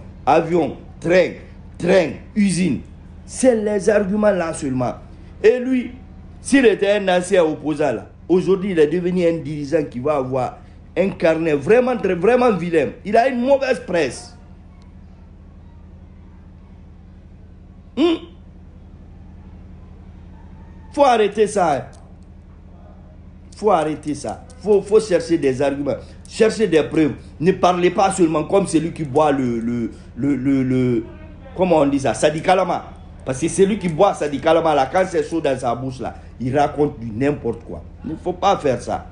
S1: train, usine. C'est les arguments là seulement. Et lui, s'il était un ancien opposant là, aujourd'hui il est devenu un dirigeant qui va avoir un carnet vraiment, vraiment vilain. Il a une mauvaise presse. Faut arrêter ça. Faut arrêter ça. Faut chercher des arguments. Chercher des preuves. Ne parlez pas seulement comme celui qui boit comment on dit ça, Sadi Kalama. Parce que celui qui boit Sadi Kalama là, quand c'est chaud dans sa bouche là, il raconte du n'importe quoi. Il ne faut pas faire ça.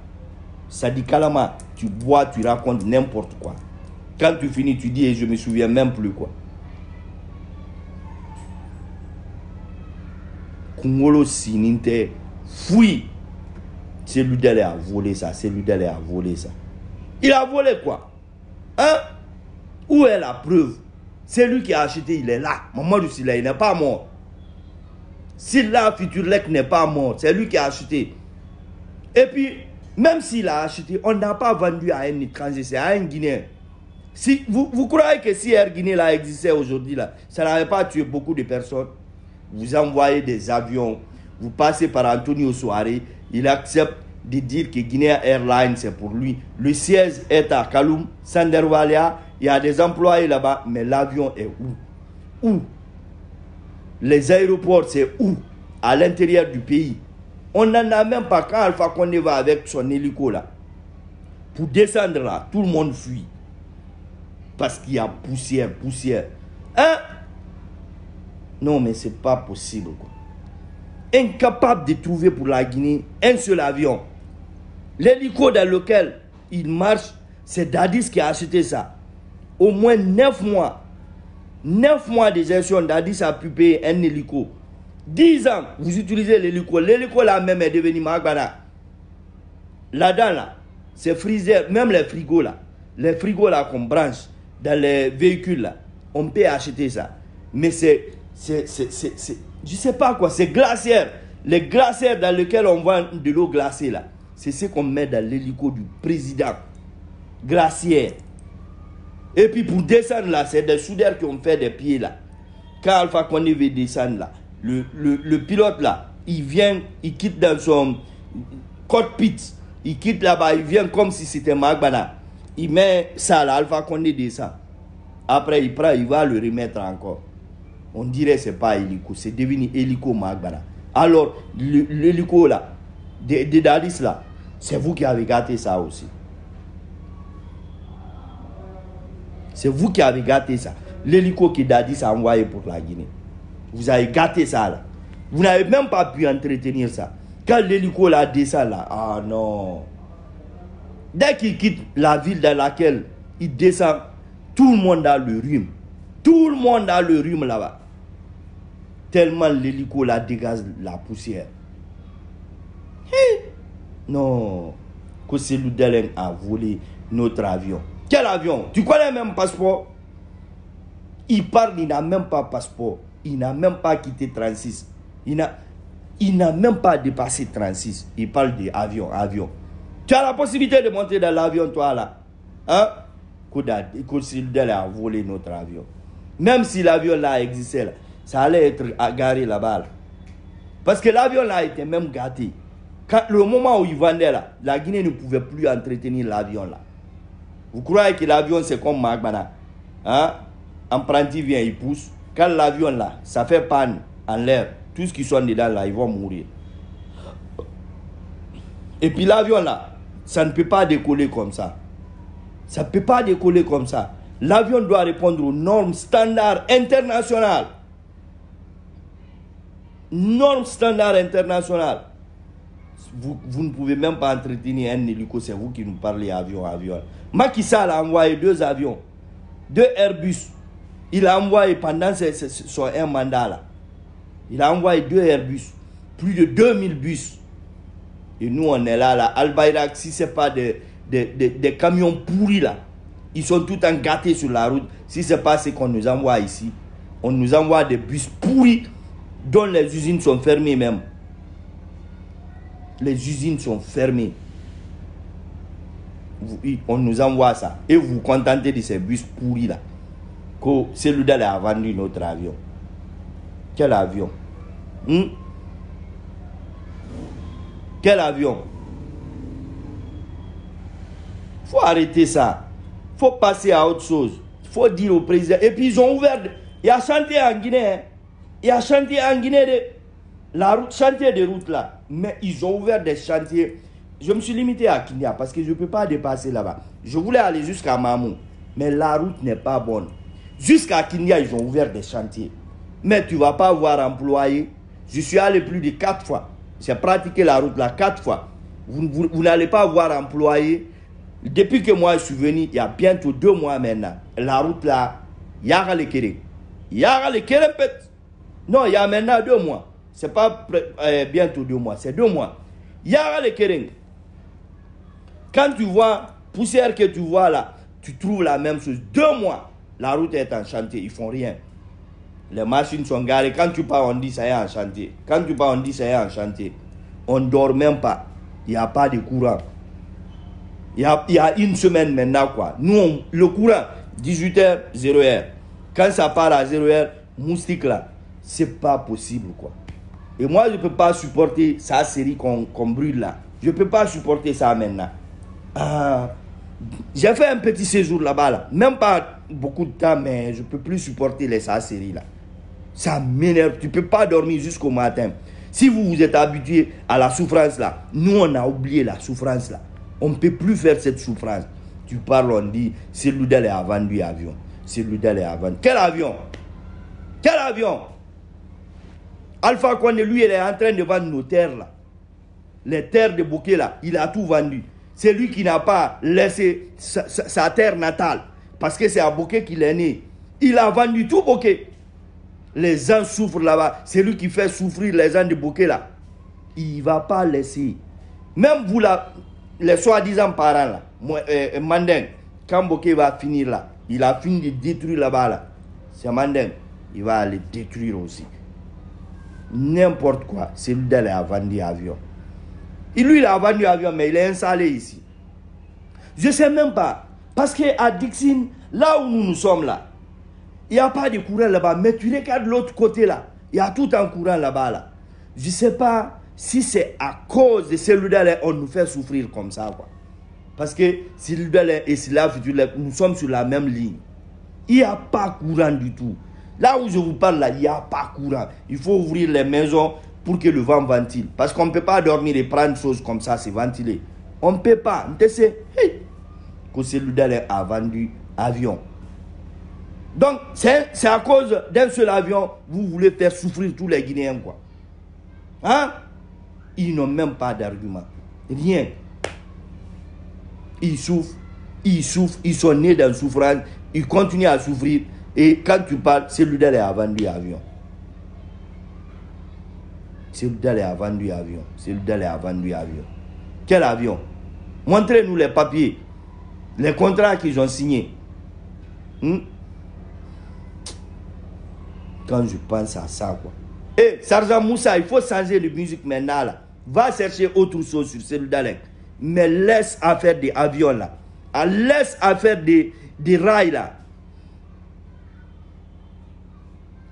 S1: Sadi Kalama, tu bois, tu racontes n'importe quoi. Quand tu finis, tu dis et je me souviens même plus quoi. Kungolo Sininte, fouille. Seloudel a volé ça. Seloudel a volé ça. Il a volé quoi? Hein? Où est la preuve? C'est lui qui a acheté, il est là. Mamadou Sylla, il n'est pas mort. Sylla Fiturlek n'est pas mort. C'est lui qui a acheté. Et puis, même s'il a acheté, on n'a pas vendu à un étranger, c'est à un Guinéen. Si, vous croyez que si Air Guinée là existait aujourd'hui, là, ça n'avait pas tué beaucoup de personnes? Vous envoyez des avions, vous passez par Antonio Soare, il accepte de dire que Guinea Airlines c'est pour lui. Le siège est à Kaloum, Sanderwalia, il y a des employés là-bas, mais l'avion est où? Où? Les aéroports c'est où? À l'intérieur du pays. On n'en a même pas. Quand Alpha Condé va avec son hélico là, pour descendre là, tout le monde fuit. Parce qu'il y a poussière. Hein? Non, mais c'est pas possible quoi. Incapable de trouver pour la Guinée un seul avion. L'hélico dans lequel il marche, c'est Dadis qui a acheté ça. Au moins 9 mois. 9 mois de gestion, Dadis a pu payer un hélico. 10 ans, vous utilisez l'hélico. L'hélico là même est devenu Magbana. Là-dedans là, c'est freezer, même les frigos là qu'on branche dans les véhicules là, on peut acheter ça. Mais je sais pas quoi, c'est glaciaire. Les glacières dans lesquels on vend de l'eau glacée là, c'est ce qu'on met dans l'hélico du président. Glaciaire. Et puis pour descendre là, c'est des soudeurs qui ont fait des pieds là. Quand Alpha Condé veut descendre là, le pilote là, il vient, il quitte dans son cockpit, il quitte là-bas, il vient comme si c'était Magbana. Il met ça là, Alpha Condé descend. Après il prend, il va le remettre encore. On dirait que ce n'est pas hélico, c'est devenu hélico Magbana. Alors, l'hélico là, de Dadis là, c'est vous qui avez gâté ça aussi. C'est vous qui avez gâté ça. L'hélico que Dadis a envoyé pour la Guinée. Vous avez gâté ça là. Vous n'avez même pas pu entretenir ça. Quand l'hélico là descend là, ah non. Dès qu'il quitte la ville dans laquelle il descend, tout le monde a le rhume. Tout le monde a le rhume là-bas. tellement l'hélico là dégage la poussière. Non, que Seloudel a volé notre avion. Quel avion? Tu connais même passeport? Il parle, il n'a même pas passeport. Il n'a même pas quitté 36. Il n'a même pas dépassé 36. Il parle d'avion, avion. Tu as la possibilité de monter dans l'avion, toi, là. Hein? Que Seloudel a volé notre avion. Même si l'avion, là, existait, là, ça allait être garé là-bas. Là. Parce que l'avion, là, était même gâté. Quand, le moment où il vendait, là, la Guinée ne pouvait plus entretenir l'avion, là. Vous croyez que l'avion, c'est comme Magbana? Hein? Apprenti vient, il pousse. Quand l'avion, là, ça fait panne en l'air, tous qui sont dedans, là, ils vont mourir. Et puis l'avion, là, ça ne peut pas décoller comme ça. Ça ne peut pas décoller comme ça. L'avion doit répondre aux normes standards internationales. Normes standards internationales. Vous ne pouvez même pas entretenir un hélico, c'est vous qui nous parlez avion. Macky Sall a envoyé 2 avions, 2 Airbus. Il a envoyé pendant son un mandat là. Il a envoyé 2 Airbus, plus de 2000 bus. Et nous on est là, Al-Bayrak, si ce n'est pas des camions pourris là, ils sont tout en gâtés sur la route. Si ce n'est pas ce qu'on nous envoie ici, on nous envoie des bus pourris dont les usines sont fermées même. Les usines sont fermées. On nous envoie ça. Et vous vous contentez de ces bus pourris là. Que Seloudel a vendu notre avion. Quel avion? Quel avion? Faut arrêter ça. Faut passer à autre chose. Faut dire au président. Et puis ils ont ouvert. Il y a chantier en Guinée. Hein. Il y a chantier en Guinée. La route, chantier de route là. Mais ils ont ouvert des chantiers. Je me suis limité à Kinya parce que je ne peux pas dépasser là-bas. Je voulais aller jusqu'à Mamou. Mais la route n'est pas bonne. Jusqu'à Kinya, ils ont ouvert des chantiers. Mais tu ne vas pas voir employé. Je suis allé plus de 4 fois. J'ai pratiqué la route là 4 fois. Vous n'allez pas voir employé. Depuis que moi je suis venu, il y a bientôt 2 mois maintenant. La route là, il y a le kéré. Il y a le kéré peut-être. Non, il y a maintenant 2 mois. Ce n'est pas bientôt 2 mois, c'est 2 mois. Il y a le kéré. Quand tu vois, poussière que tu vois là, tu trouves la même chose. 2 mois, la route est en chantier, ils ne font rien. Les machines sont garées. Quand tu pars, on dit ça y est en chantier. Quand tu pars, on dit ça y est en chantier. On ne dort même pas. Il n'y a pas de courant. Il y a une semaine maintenant, quoi. Nous, le courant, 18h, 0h. Quand ça part à 0h, moustique là, c'est pas possible, quoi. Et moi, je ne peux pas supporter sa série qu'on brûle là. Je ne peux pas supporter ça maintenant. J'ai fait un petit séjour là-bas, là. Même pas beaucoup de temps, mais je ne peux plus supporter les séries là. Ça m'énerve. Tu ne peux pas dormir jusqu'au matin. Si vous vous êtes habitué à la souffrance là, nous on a oublié la souffrance là. On ne peut plus faire cette souffrance. Tu parles, on dit, Seloudel a vendu avion. Seloudel a vendu. Quel avion? Quel avion? Alpha Condé, lui, il est en train de vendre nos terres là. Les terres de Bokeh là, il a tout vendu. C'est lui qui n'a pas laissé sa terre natale. Parce que c'est à Bokeh qu'il est né. Il a vendu tout Bokeh. Les gens souffrent là-bas. C'est lui qui fait souffrir les gens de Bokeh là. Il ne va pas laisser. Même vous là, les soi-disant parents là, Mandeng, quand Bokeh va finir là, il a fini de détruire là-bas là. C'est Mandeng, il va les détruire aussi. N'importe quoi, c'est lui qui a vendu l'avion. Lui, il a vendu l'avion, mais il est installé ici. Je ne sais même pas. Parce qu'à Dixine, là où nous sommes là, il n'y a pas de courant là-bas. Mais tu regardes l'autre côté là, il y a tout un courant là-bas. Là. Je ne sais pas si c'est à cause de celui-là on nous fait souffrir comme ça. Quoi. Parce que celui-là et celui-là, nous sommes sur la même ligne. Il n'y a pas courant du tout. Là où je vous parle, là, il n'y a pas courant. Il faut ouvrir les maisons pour que le vent ventile. Parce qu'on ne peut pas dormir et prendre des choses comme ça, c'est ventilé. On ne peut pas. On sait que celui-là a vendu avion. Donc, c'est à cause d'un seul avion, vous voulez faire souffrir tous les Guinéens, quoi. Hein? Ils n'ont même pas d'argument. Rien. Ils souffrent, ils sont nés dans la souffrance, ils continuent à souffrir. Et quand tu parles, celui-là a vendu l'avion. Celludel a vendu avion. Celludel a vendu avion. Quel avion? Montrez-nous les papiers, les contrats qu'ils ont signés. Quand je pense à ça, quoi. Et Sergent Moussa, il faut changer de musique maintenant, là. Va chercher autre chose sur Celludel. Mais laisse à faire des avions, là. Laisse à faire des rails, là.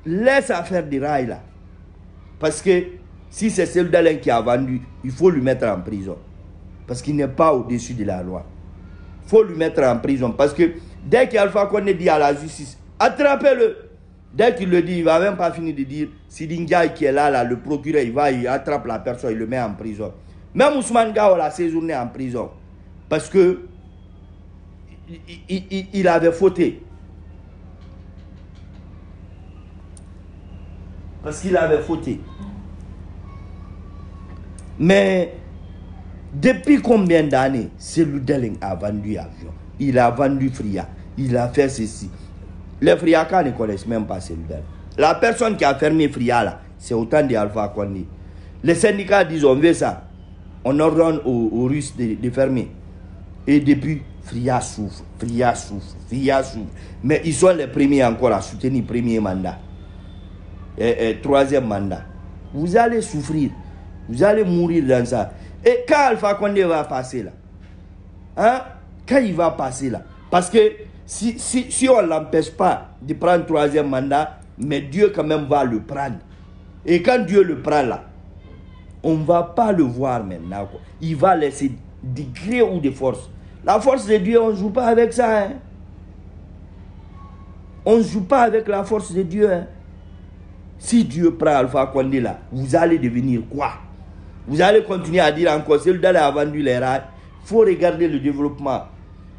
S1: Laisse à faire des rails, là. Parce que si c'est Celludel qui a vendu, il faut lui mettre en prison. Parce qu'il n'est pas au-dessus de la loi. Il faut lui mettre en prison. Parce que dès qu'Alpha Condé dit à la justice, attrapez-le. Dès qu'il le dit, il ne va même pas finir de dire, Sidi Ndiaye qui est là, le procureur, il attrape la personne, il le met en prison. Même Ousmane Gao l'a séjourné en prison. Parce que il avait fauté. Parce qu'il avait fauté. Mais depuis combien d'années Celludel a vendu avion? Il a vendu Fria. Il a fait ceci. Les Friakas ne connaissent même pas Celludel. La personne qui a fermé Fria là, c'est autant d'Alpha Condé. Les syndicats disent on veut ça. On ordonne aux Russes de fermer. Et depuis, Fria souffre, Fria souffre, Fria souffre. Mais ils sont les premiers encore à soutenir le premier mandat. Et troisième mandat. Vous allez souffrir. Vous allez mourir dans ça. Et quand Alpha Condé va passer là, hein? Quand il va passer là, parce que si on ne l'empêche pas de prendre le troisième mandat, mais Dieu quand même va le prendre. Et quand Dieu le prend là, on ne va pas le voir maintenant, quoi. Il va laisser de gré ou de force. La force de Dieu, on ne joue pas avec ça. Hein? On ne joue pas avec la force de Dieu. Hein? Si Dieu prend Alpha Condé là, vous allez devenir quoi? Vous allez continuer à dire encore, Celludel a vendu les rails. Il faut regarder le développement.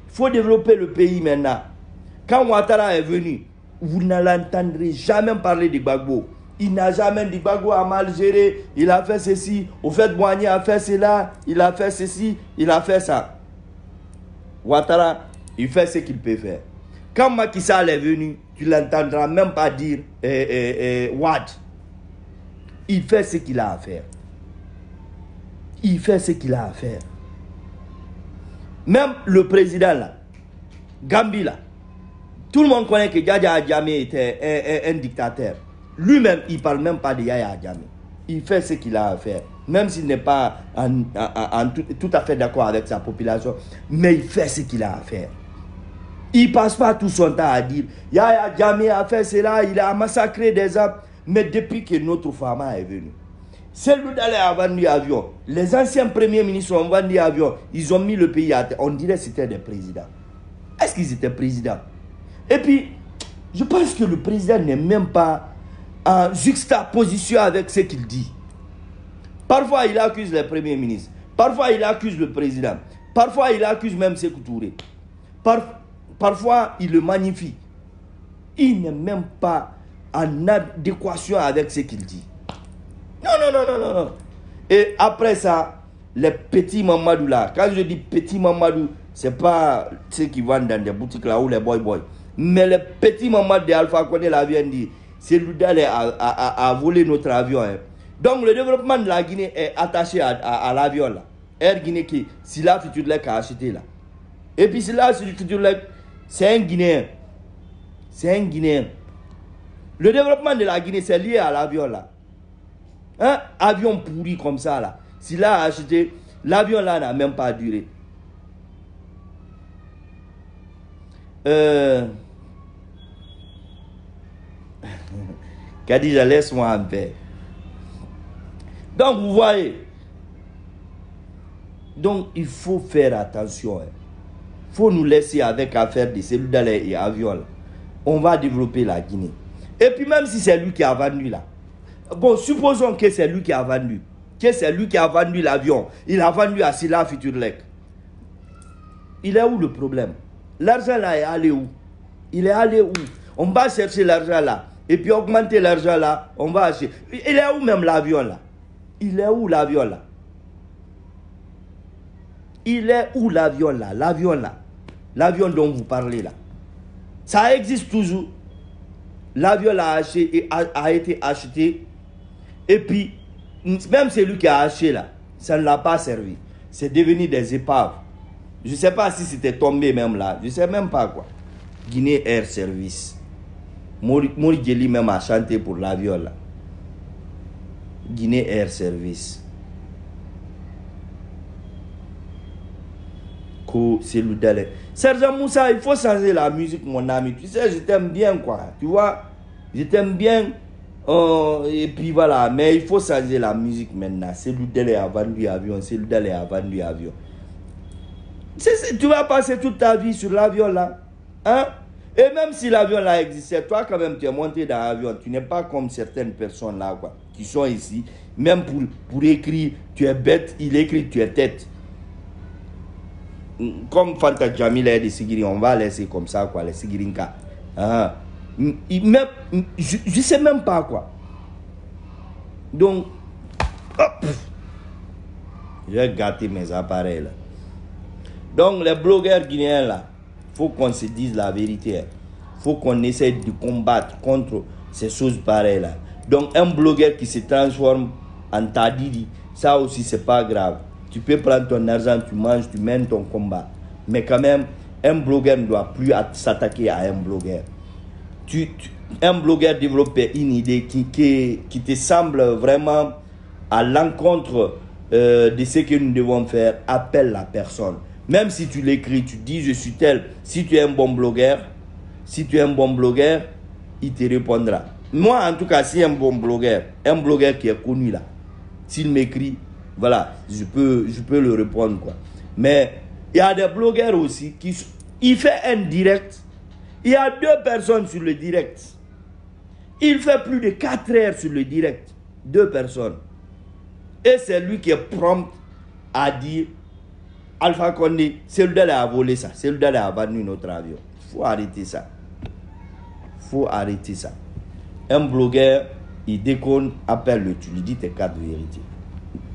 S1: Il faut développer le pays maintenant. Quand Ouattara est venu, vous ne l'entendrez jamais parler de Gbagbo. Il n'a jamais dit Gbagbo a mal géré, il a fait ceci, au fait Boigny a fait cela, il a fait ceci, il a fait ça. Ouattara, il fait ce qu'il peut faire. Quand Macky Sall est venu, tu ne l'entendras même pas dire Wad. Il fait ce qu'il a à faire. Il fait ce qu'il a à faire. Même le président là, Gambi là, tout le monde connaît que Yaya Jammeh était un dictateur. Lui-même, il ne parle même pas de Yaya Jammeh. Il fait ce qu'il a à faire. Même s'il n'est pas tout à fait d'accord avec sa population, mais il fait ce qu'il a à faire. Il ne passe pas tout son temps à dire Yaya Jammeh a fait cela, il a massacré des hommes. Mais depuis que notre femme est venue, Celludel a vendu avion. Les anciens premiers ministres ont vendu avion. Ils ont mis le pays à terre. On dirait que c'était des présidents. Est-ce qu'ils étaient présidents? Et puis, je pense que le président n'est même pas en juxtaposition avec ce qu'il dit. Parfois, il accuse les premiers ministres. Parfois, il accuse le président. Parfois, il accuse même Sékou Touré. Parfois, il le magnifie. Il n'est même pas en adéquation avec ce qu'il dit. Non. Et après ça, les petits Mamadou là, quand je dis petits Mamadou, ce n'est pas ceux qui vendent dans des boutiques là ou les boy. Mais les petits Mamadou de Alpha Condé vient dire, Celludel a volé notre avion. Hein. Donc le développement de la Guinée est attaché à l'avion là. Air Guinée qui, Sila Futudlek a acheté là. Et puis Sila Futudlek, c'est un Guinéen. C'est un Guinéen. Le développement de la Guinée, c'est lié à l'avion là. Un avion pourri comme ça là. S'il a acheté, l'avion là n'a même pas duré. Kadija, laisse-moi en paix. Donc vous voyez. Donc il faut faire attention. Il faut nous laisser avec affaire de Celludel et avion là. On va développer la Guinée. Et puis même si c'est lui qui a vendu là. Bon, supposons que c'est lui qui a vendu. Que c'est lui qui a vendu l'avion. Il a vendu à Sila Futudlek. Il est où le problème? L'argent là est allé où? Il est allé où? On va chercher l'argent là. Et puis augmenter l'argent là. On va acheter. Il est où même l'avion là? Il est où l'avion là? Il est où l'avion là? L'avion là. L'avion dont vous parlez là. Ça existe toujours. L'avion là a été acheté. Et puis, même celui qui a acheté là, ça ne l'a pas servi. C'est devenu des épaves. Je ne sais pas si c'était tombé même là. Je ne sais même pas quoi. Guinée Air Service. Mori Geli même a chanté pour l'avion là. Guinée Air Service. C'est le délai. Sergent Moussa, il faut changer la musique, mon ami. Tu sais, je t'aime bien, quoi. Tu vois, je t'aime bien. Et puis voilà, mais il faut changer la musique maintenant. C'est le délai a vendu avion. C'est le délai a vendu avion. Tu vas passer toute ta vie sur l'avion là. Hein? Et même si l'avion là existait, toi quand même tu es monté dans l'avion. Tu n'es pas comme certaines personnes là, quoi, qui sont ici. Même pour écrire, tu es bête. Il écrit, tu es tête. Comme Fanta Jamil et les Sigiri, on va laisser comme ça, quoi, les Sigirinka. Ah. Même, je sais même pas quoi. Donc, hop, je vais gâter mes appareils là. Donc, les blogueurs guinéens là, faut qu'on se dise la vérité. Faut qu'on essaie de combattre contre ces choses pareilles là. Donc, un blogueur qui se transforme en Tadidi, ça aussi c'est pas grave. Tu peux prendre ton argent, tu manges, tu mènes ton combat. Mais quand même, un blogueur ne doit plus s'attaquer à un blogueur. Un blogueur développe une idée qui te semble vraiment à l'encontre de ce que nous devons faire. Appelle la personne. Même si tu l'écris, tu dis je suis tel. Si tu es un bon blogueur, il te répondra. Moi, en tout cas, si un blogueur qui est connu là, s'il m'écrit, voilà, je peux le répondre, quoi. Mais il y a des blogueurs aussi il fait un direct. Il y a 2 personnes sur le direct. Il fait plus de 4 heures sur le direct. 2 personnes. Et c'est lui qui est prompt à dire Alpha Condé, c'est le a volé ça. C'est le a vendu notre avion. Il faut arrêter ça. Un blogueur, il déconne, appelle-le, tu lui dis tes 4 vérités.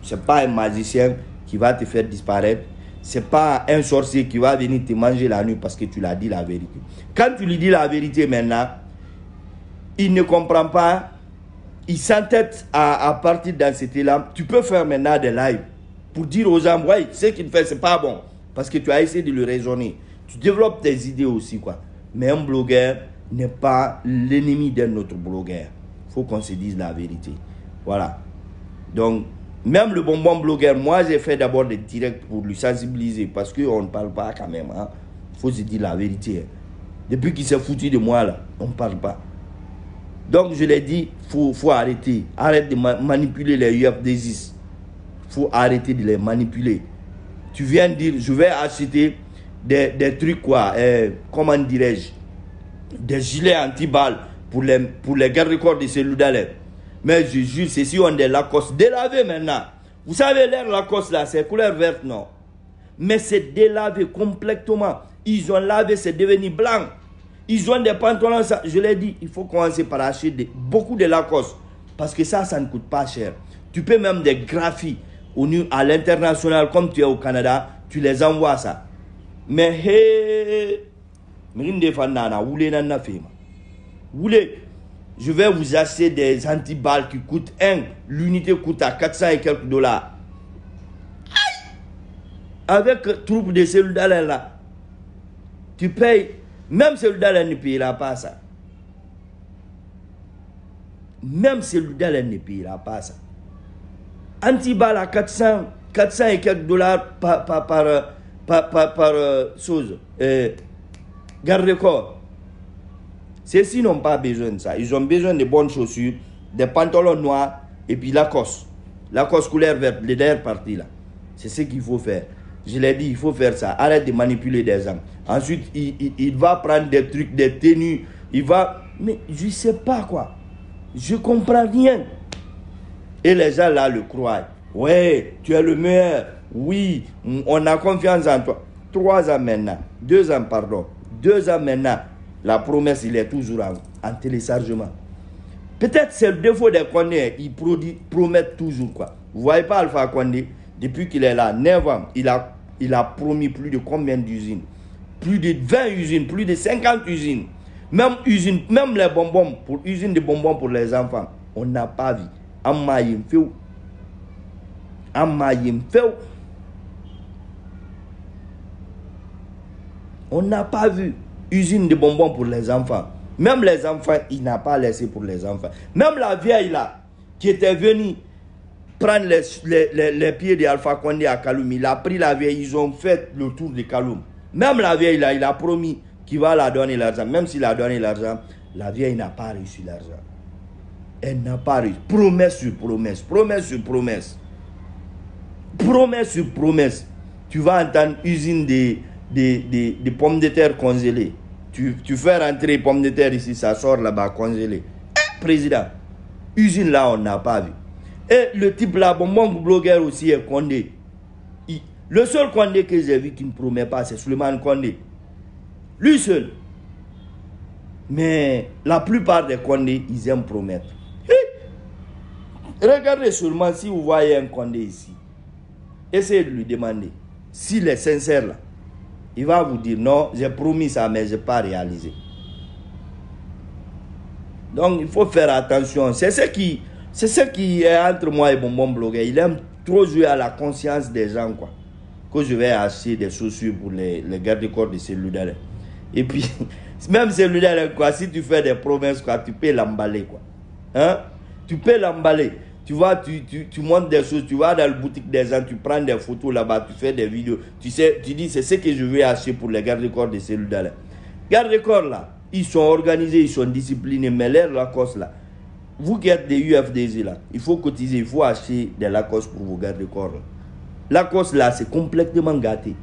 S1: C'est pas un magicien qui va te faire disparaître. C'est pas un sorcier qui va venir te manger la nuit parce que tu l'as dit la vérité. Quand tu lui dis la vérité maintenant, il ne comprend pas. Il s'entête à partir dans cet élan. Tu peux faire maintenant des lives pour dire aux gens, ouais, ce qu'il fait, c'est pas bon. Parce que tu as essayé de le raisonner. Tu développes tes idées aussi, quoi. Mais un blogueur n'est pas l'ennemi d'un autre blogueur. Il faut qu'on se dise la vérité. Voilà. Donc, même le bonbon blogueur, moi j'ai fait d'abord des directs pour lui sensibiliser parce qu'on ne parle pas quand même. Hein. Faut se dire la vérité. Depuis qu'il s'est foutu de moi là, on ne parle pas. Donc je l'ai dit, faut arrêter. Arrête de manipuler les UFDZ. Faut arrêter de les manipuler. Tu viens de dire, je vais acheter des trucs quoi, comment dirais-je, des gilets anti-balles pour les gardes-corps de cellules d'alerte. Mais je jure, c'est si on des Lacoste délavés maintenant. Vous savez, l'air Lacoste là, c'est couleur verte, non? Mais c'est délavé complètement. Ils ont lavé, c'est devenu blanc. Ils ont des pantalons, ça, je l'ai dit, il faut commencer par acheter beaucoup de Lacoste. Parce que ça ne coûte pas cher. Tu peux même des graphies à l'international, comme tu es au Canada, tu les envoies ça. Mais hé, je vais vous acheter des antiballes qui coûtent l'unité coûte à 400 et quelques dollars. Aïe! Avec troupe de cellules d'alerte là, tu payes, même cellules d'alerte ne payera pas ça. Même cellules d'alerte ne payera pas ça. Antiballe à 400 et quelques dollars par chose. Garde-corps. Ceux-ci n'ont pas besoin de ça. Ils ont besoin de bonnes chaussures, des pantalons noirs et puis Lacoste. Lacoste couleur verte, les dernières parties là. C'est ce qu'il faut faire. Je l'ai dit, il faut faire ça. Arrête de manipuler des gens. Ensuite, il va prendre des trucs, des tenues. Il va... Mais je ne sais pas quoi. Je ne comprends rien. Et les gens là le croient. Ouais, tu es le meilleur. Oui, on a confiance en toi. 3 ans maintenant. 2 ans, pardon. 2 ans maintenant. La promesse, il est toujours en téléchargement. Peut-être c'est le défaut des Condé. Ils promettent toujours quoi. Vous voyez pas Alpha Condé, depuis qu'il est là, 9 ans, il a promis plus de combien d'usines? Plus de 20 usines, plus de 50 usines. Même les bonbons, usines de bonbons pour les enfants. On n'a pas vu. En Maïm, On n'a pas vu usine de bonbons pour les enfants. Même les enfants, il n'a pas laissé pour les enfants. Même la vieille là, qui était venue prendre les pieds d'Alpha Condé à Kaloum, il a pris la vieille, ils ont fait le tour de Kaloum. Même la vieille là, il a promis qu'il va la donner l'argent. Même s'il a donné l'argent, la vieille n'a pas reçu l'argent. Elle n'a pas reçu. Promesse sur promesse, promesse sur promesse. Promesse sur promesse. Tu vas entendre usine des pommes de terre congelées. Tu fais rentrer les pommes de terre ici, ça sort là-bas congelé. Président, usine là, on n'a pas vu. Et le type là, mon blogueur aussi est Condé. Le seul Condé que j'ai vu qui ne promet pas, c'est Souleymane Condé. Lui seul. Mais la plupart des Condé, ils aiment promettre. Regardez seulement si vous voyez un Condé ici. Essayez de lui demander. S'il est sincère là, il va vous dire non, j'ai promis ça, mais je n'ai pas réalisé. Donc il faut faire attention. C'est ce qui est entre moi et Bonbon Blogueur. Il aime trop jouer à la conscience des gens, quoi. Que je vais acheter des chaussures pour les garde-corps de cellulaires. Et puis, même cellulaire, quoi, si tu fais des promesses, quoi, tu peux l'emballer, quoi. Hein? Tu peux l'emballer. Tu vois, tu montes des choses, tu vas dans la boutique des gens, tu prends des photos là-bas, tu fais des vidéos. Tu sais, tu dis, c'est ce que je vais acheter pour les garde-corps de cellulaires. Garde-corps là, ils sont organisés, ils sont disciplinés, mais l'air Lacoste là, vous qui êtes des UFDZ là, il faut cotiser, il faut acheter des Lacoste pour vos garde-corps là. Lacoste là, c'est complètement gâté.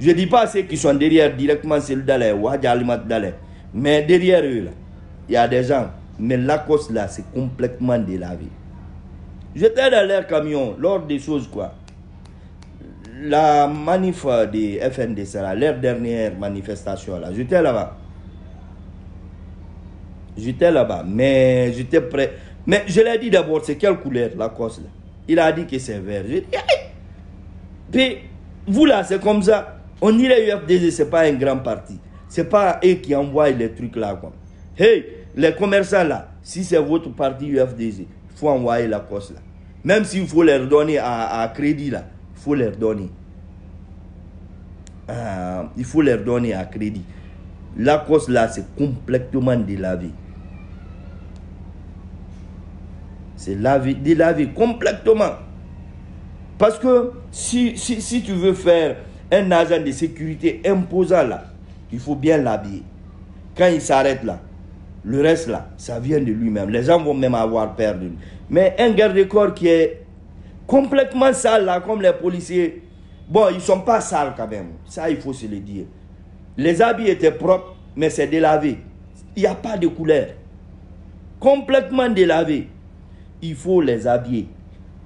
S1: Je ne dis pas ceux qui sont derrière directement cellulaires, mais derrière eux là, il y a des gens. Mais Lacoste là, c'est complètement délavé. J'étais dans leur camion, lors des choses quoi. La manif des FNDC là, leur dernière manifestation là, j'étais là-bas. J'étais là-bas, mais j'étais prêt. Mais je l'ai dit d'abord, c'est quelle couleur Lacoste là? Il a dit que c'est vert. J'ai dit, hey! Puis, vous là, c'est comme ça. On dirait UFDG, c'est pas un grand parti. C'est pas eux qui envoient les trucs là quoi. Hey, les commerçants là, si c'est votre parti UFDG, il faut envoyer Lacoste là. Même s'il faut leur donner à crédit là, il faut leur donner. Il faut leur donner à crédit. Lacoste là, c'est complètement délavé. C'est délavé complètement. Parce que si tu veux faire un agent de sécurité imposant là, il faut bien l'habiller. Quand il s'arrête là, le reste là, ça vient de lui-même. Les gens vont même avoir peur de lui. Mais un garde-corps qui est complètement sale là, comme les policiers, bon, ils ne sont pas sales quand même. Ça, il faut se le dire. Les habits étaient propres, mais c'est délavé. Il n'y a pas de couleur. Complètement délavé. Il faut les habiller.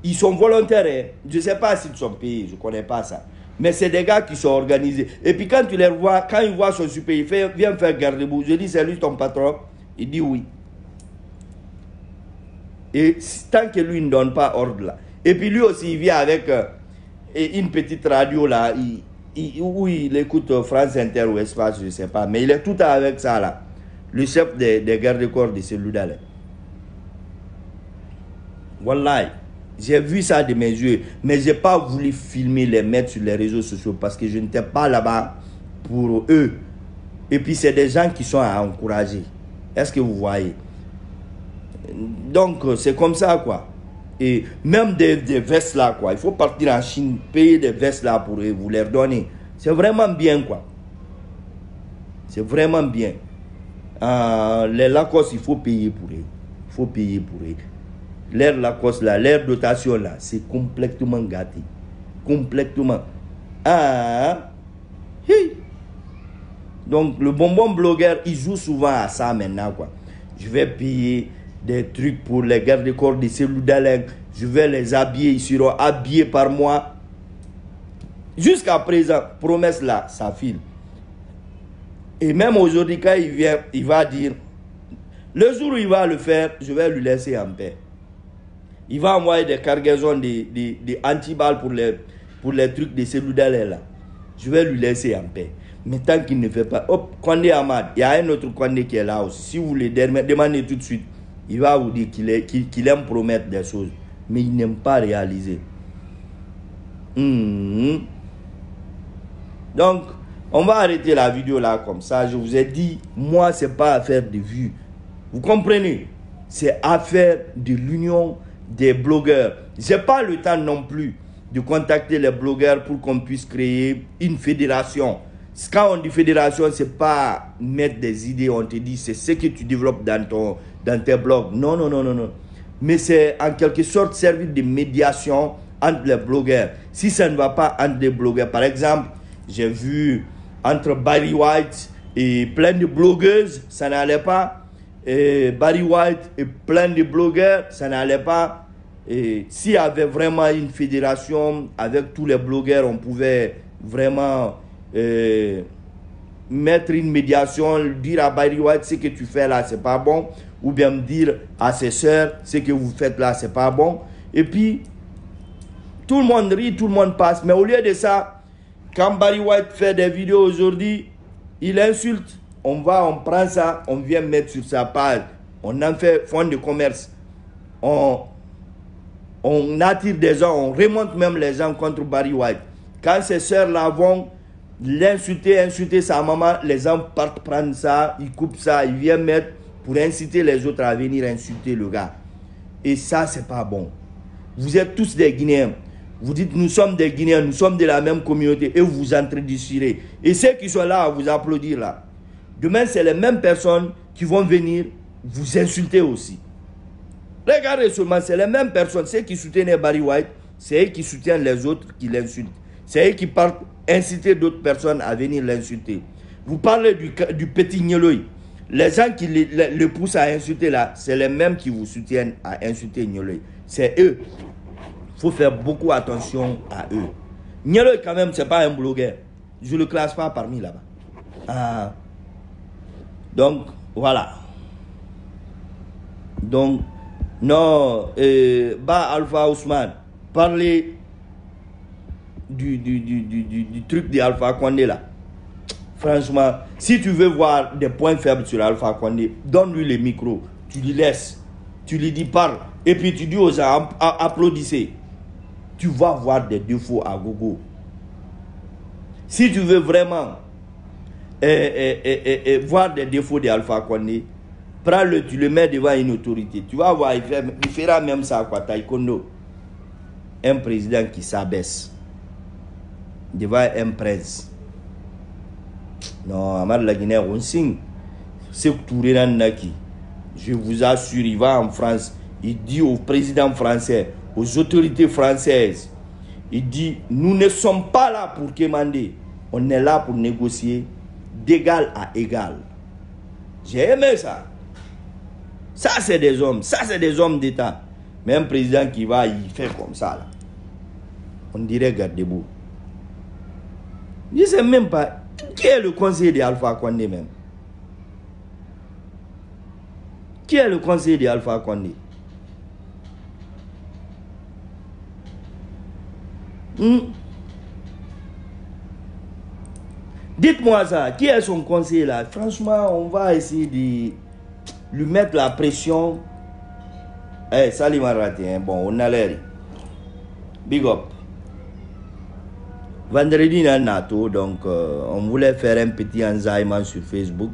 S1: Ils sont volontaires. Hein. Je ne sais pas s'ils sont payés, je ne connais pas ça. Mais c'est des gars qui sont organisés. Et puis quand tu les vois, quand ils voient son super, il fait, viens faire garde-boue. Je dis, c'est lui ton patron. Il dit oui. Et tant que lui ne donne pas ordre là. Et puis lui aussi, il vient avec une petite radio là, où il écoute France Inter ou Espace, je ne sais pas. Mais il est tout avec ça là. Le chef des gardes-corps de celui-là. Wallahi, j'ai vu ça de mes yeux. Mais je n'ai pas voulu filmer, les mettre sur les réseaux sociaux parce que je n'étais pas là-bas pour eux. Et puis c'est des gens qui sont à encourager. Est-ce que vous voyez? Donc c'est comme ça quoi. Et même des vestes là quoi. Il faut partir en Chine, payer des vestes là pour eux, vous leur donner. C'est vraiment bien quoi. C'est vraiment bien. Les Lacoste, il faut payer pour eux. Il faut payer pour eux. L'air Lacoste là, l'air dotation là, c'est complètement gâté. Complètement. Donc le bonbon blogueur, il joue souvent à ça maintenant quoi. Je vais payer des trucs pour les gardes-corps de cellulaires. Je vais les habiller, ils seront habillés par moi. Jusqu'à présent, promesse là, ça file. Et même aujourd'hui, quand il vient, il va dire, le jour où il va le faire, je vais lui laisser en paix. Il va envoyer des cargaisons de antiballes pour les trucs de cellulaires là. Je vais lui laisser en paix. Mais tant qu'il ne fait pas, hop, Condé Ahmad, il y a un autre Condé qui est là aussi. Si vous le demandez tout de suite, il va vous dire qu'il aime promettre des choses, mais il n'aime pas réaliser. Mhm. Donc, on va arrêter la vidéo là comme ça. Je vous ai dit, moi, c'est pas affaire de vues. Vous comprenez? C'est affaire de l'union des blogueurs. J'ai pas le temps non plus de contacter les blogueurs pour qu'on puisse créer une fédération. Quand on dit fédération, c'est pas mettre des idées, on te dit c'est ce que tu développes dans tes blogs. Non, non, non, non, non. Mais c'est en quelque sorte servir de médiation entre les blogueurs. Si ça ne va pas entre les blogueurs, par exemple, j'ai vu entre Barry White et plein de blogueuses, ça n'allait pas. Et Barry White et plein de blogueurs, ça n'allait pas. Et s'il y avait vraiment une fédération avec tous les blogueurs, on pouvait vraiment mettre une médiation, dire à Barry White ce que tu fais là, c'est pas bon. Ou bien me dire à ses soeurs, ce que vous faites là, c'est pas bon. Et puis, tout le monde rit, tout le monde passe. Mais au lieu de ça, quand Barry White fait des vidéos aujourd'hui, il insulte. On prend ça, on vient mettre sur sa page. On en fait fonds de commerce. On attire des gens, on remonte même les gens contre Barry White. Quand ces soeurs-là vont l'insulter, insulter sa maman, les gens partent prendre ça, ils coupent ça, ils viennent mettre pour inciter les autres à venir insulter le gars. Et ça, c'est pas bon. Vous êtes tous des Guinéens. Vous dites, nous sommes des Guinéens, nous sommes de la même communauté et vous vous entredéchirez. Et ceux qui sont là à vous applaudir là, demain, c'est les mêmes personnes qui vont venir vous insulter aussi. Regardez seulement, c'est les mêmes personnes. Ceux qui soutiennent Barry White, c'est eux qui soutiennent les autres qui l'insultent. C'est eux qui partent inciter d'autres personnes à venir l'insulter. Vous parlez du petit Gnoloy. Les gens qui le poussent à insulter là, c'est les mêmes qui vous soutiennent à insulter Gnoloy. C'est eux. Il faut faire beaucoup attention à eux. Gnoloy, quand même, ce n'est pas un blogueur. Je ne le classe pas parmi là-bas. Ah. Donc, voilà. Donc, non, Alpha Ousmane, parlez du truc d'Alpha Condé là. Franchement, si tu veux voir des points faibles sur Alpha Condé, donne-lui le micro, tu lui laisses, tu lui dis parle, et puis tu dis aux gens applaudissez. Tu vas voir des défauts à gogo. Si tu veux vraiment voir des défauts d'Alpha Condé, prends-le, tu le mets devant une autorité. Tu vas voir, il fera même ça quoi, taekwondo. Un président qui s'abaisse devant un prince. Non, Amad la Guinée, on signe. C'est Touré Naki. Je vous assure, il va en France. Il dit au président français, aux autorités françaises, il dit, nous ne sommes pas là pour commander. On est là pour négocier d'égal à égal. J'ai aimé ça. Ça, c'est des hommes. Ça, c'est des hommes d'État. Mais un président qui va, il fait comme ça. Là. On dirait gardez-vous. Je ne sais même pas qui est le conseiller d'Alpha Condé même. Qui est le conseiller d'Alpha Condé? Dites-moi ça. Qui est son conseiller là? Franchement, on va essayer de lui mettre la pression. Eh, Salim Arati, hein. Bon, on a l'air. Big up. Vendredi, on a NATO, donc on voulait faire un petit ensaïment sur Facebook.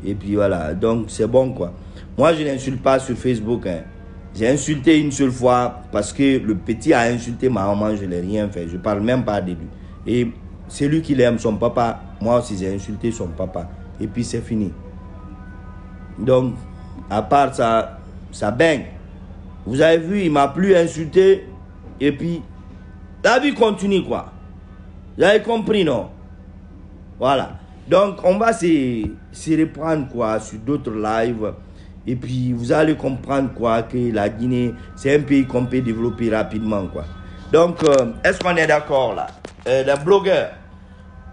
S1: Et puis voilà, donc c'est bon quoi. Moi, je n'insulte pas sur Facebook. Hein. J'ai insulté une seule fois parce que le petit a insulté ma maman, je n'ai rien fait. Je ne parle même pas de lui. Et c'est lui qui l'aime, son papa. Moi aussi, j'ai insulté son papa. Et puis c'est fini. Donc, à part ça, ça baigne. Vous avez vu, il m'a plus insulté. Et puis, la vie continue quoi. Vous avez compris, non? Voilà. Donc, on va se reprendre quoi sur d'autres lives. Et puis, vous allez comprendre quoi que la Guinée, c'est un pays qu'on peut développer rapidement quoi. Donc, est-ce qu'on est d'accord là? Les blogueurs,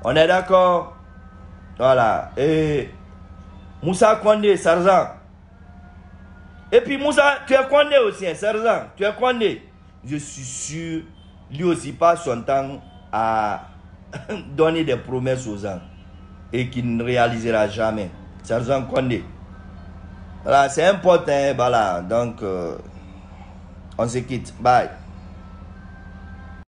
S1: on est d'accord? Voilà. Et Moussa Condé, Sarzan. Et puis Moussa, tu es Condé aussi, hein, Sarzan. Tu es Condé. Je suis sûr, lui aussi passe son temps à donner des promesses aux gens et qu'il ne réalisera jamais. Sarzan Condé. Voilà, c'est important, voilà. Donc, on se quitte. Bye.